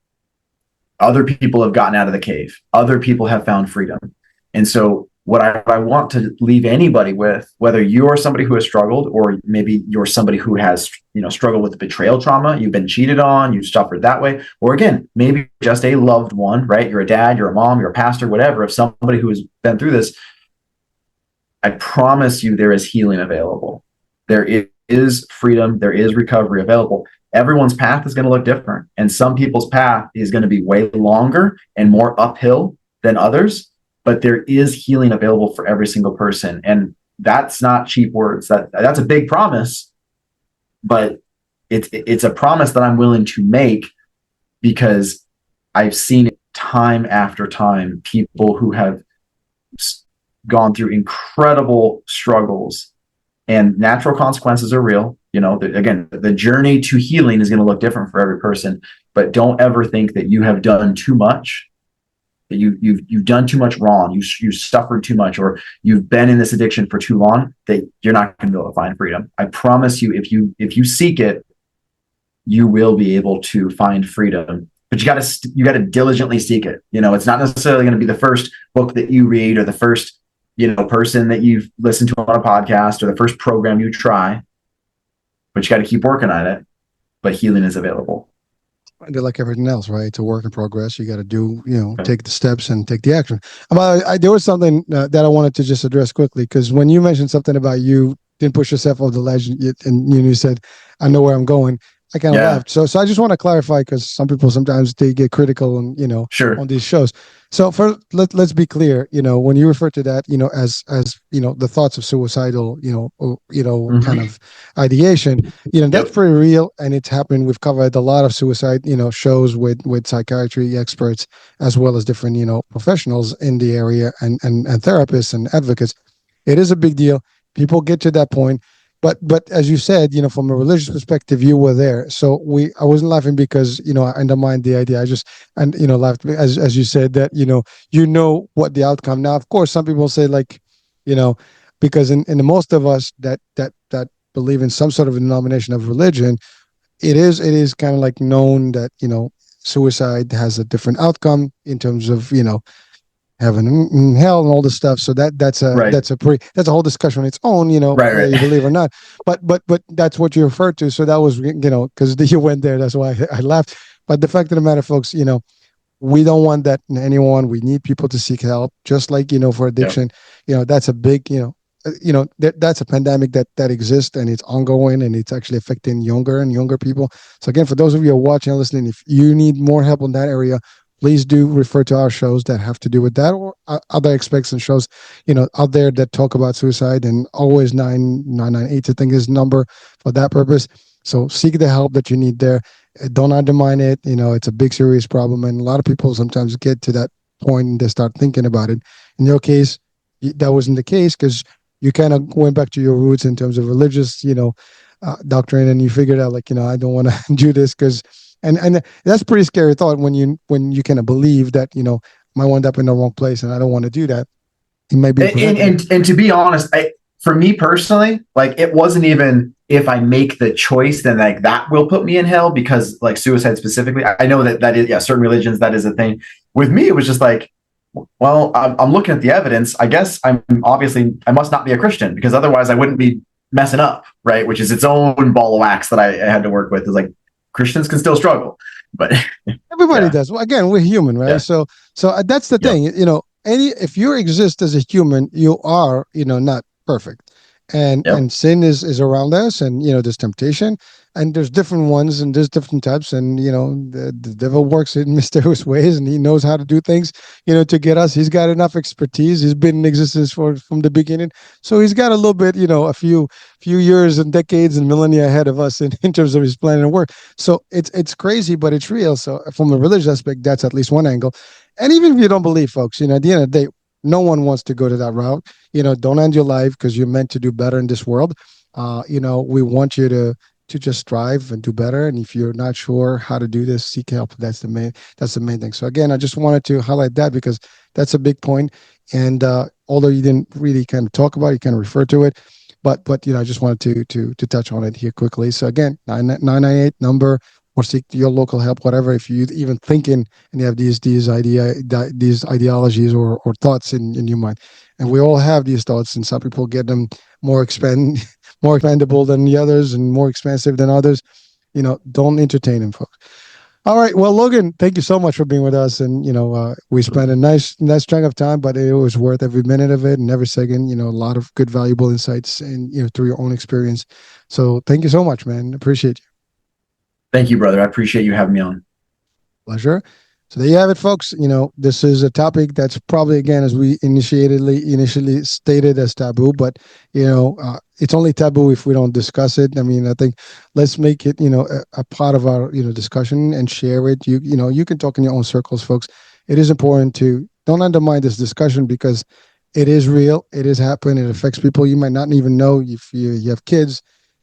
other people have gotten out of the cave. Other people have found freedom. And so what I want to leave anybody with, whether you're somebody who has struggled, or maybe you're somebody who has, struggled with betrayal trauma, you've been cheated on, you've suffered that way, or again, maybe just a loved one, right? You're a dad, you're a mom, you're a pastor, whatever, of somebody who has been through this. I promise you there is healing available. There is freedom. There is recovery available. Everyone's path is going to look different. And some people's path is going to be way longer and more uphill than others, but there is healing available for every single person. And that's not cheap words. That's a big promise, but it's a promise that I'm willing to make because I've seen it time after time, people who have gone through incredible struggles, and natural consequences are real. Again, the journey to healing is going to look different for every person, but don't ever think that you have done too much, that you've done too much wrong, you suffered too much, or you've been in this addiction for too long, that you're not going to be able to find freedom. I promise you, if you seek it, you will be able to find freedom. But you got to diligently seek it. It's not necessarily going to be the first book that you read or the first person that you've listened to on a podcast or the first program you try, but you got to keep working on it. But healing is available. Like everything else, right? It's a work in progress. You got to do, Okay. take the steps and take the action. There was something that I wanted to just address quickly because when you mentioned something about you didn't push yourself over the ledge and you said, I know where I'm going. I kind of Yeah. laughed. So I just want to clarify because some people sometimes they get critical and Sure. on these shows. So first, let's be clear. When you refer to that, as the thoughts of suicidal, kind Hmm. of ideation, that's Yep. pretty real, and it's happened. We've covered a lot of suicide, shows with psychiatry experts as well as different, professionals in the area and therapists and advocates. It is a big deal. People get to that point. But as you said, from a religious perspective, you were there. So I wasn't laughing because I undermined the idea. I just and laughed as you said that what the outcome. Now, of course, some people say like, you know, because in the most of us that believe in some sort of a denomination of religion, it is kind of like known that suicide has a different outcome in terms of heaven and hell and all this stuff. So that's a Right. that's a whole discussion on its own, Right. whether Right. you believe or not. But that's what you referred to. So that was because you went there. That's why I laughed. But the fact of the matter, folks, we don't want that in anyone. We need people to seek help, just like for Yep. addiction. That's a big that's a pandemic that exists and it's ongoing and it's actually affecting younger and younger people. So again, for those of you who are watching and listening, if you need more help in that area, please do refer to our shows that have to do with that or other aspects and shows out there that talk about suicide. And always 9998 I think is number for that purpose. So seek the help that you need there. Don't undermine it. It's a big serious problem, and a lot of people sometimes get to that point and they start thinking about it. In your case, that wasn't the case because you kind of went back to your roots in terms of religious doctrine, and you figured out like I don't want to do this because and that's a pretty scary thought when you kind of believe that might wind up in the wrong place, and I don't want to do that. It might be preventative. And to be honest, for me personally, like it wasn't even if I make the choice, then like that will put me in hell because like suicide specifically. I know that is, yeah, certain religions that is a thing. With me, it was just like, well, I'm looking at the evidence. I guess I must not be a Christian because otherwise I wouldn't be messing up, right? Which is its own ball of wax that I had to work with. Is like Christians can still struggle, but Everybody yeah, does. Well, again, we're human, right? yeah, So that's the yep, thing. If you exist as a human, you are not perfect, yep, and sin is around us, and there's temptation, and there's different ones, and there's different types, and the devil works in mysterious ways, and he knows how to do things, to get us. He's got enough expertise. He's been in existence from the beginning, so he's got a little bit, a few years and decades and millennia ahead of us in terms of his plan and work. So it's crazy, but it's real. So from a religious aspect, that's at least one angle. And even if you don't believe, folks, at the end of the day, no one wants to go to that route. Don't end your life because you're meant to do better in this world. We want you to just strive and do better. And if you're not sure how to do this, seek help. That's the main thing. So again, I just wanted to highlight that because that's a big point. And although you didn't really kind of talk about it, you kind of refer to it. But I just wanted to touch on it here quickly. So again, 998 number or seek your local help, whatever. If you even thinking and you have these ideologies or thoughts in your mind, and we all have these thoughts, and some people get them more expend more expendable than the others and more expensive than others. Don't entertain them, folks. All right. Well, Logan, thank you so much for being with us. And, we spent a nice chunk of time, but it was worth every minute of it and every second, a lot of good, valuable insights and, through your own experience. So thank you so much, man. Appreciate you. thank you, brother. I appreciate you having me on. Pleasure. So there you have it, folks. This is a topic that's probably, again, as we initially stated, as taboo, but it's only taboo if we don't discuss it. I mean, I think let's make it a part of our discussion and share it. You can talk in your own circles, folks. It is important to don't undermine this discussion because it is real. It is happening. It affects people you might not even know. If you have kids,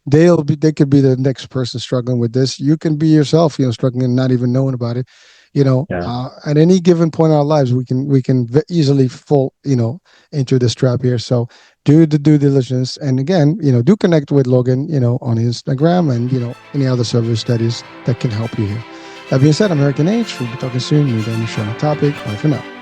they could be the next person struggling with this. You can be yourself, struggling and not even knowing about it. Yeah. At any given point in our lives, we can easily fall into this trap here. So do the due diligence, and again, do connect with Logan, on Instagram and any other service that can help you here. That being said, American Age. We'll be talking soon. Meet any show on the topic. Bye for now.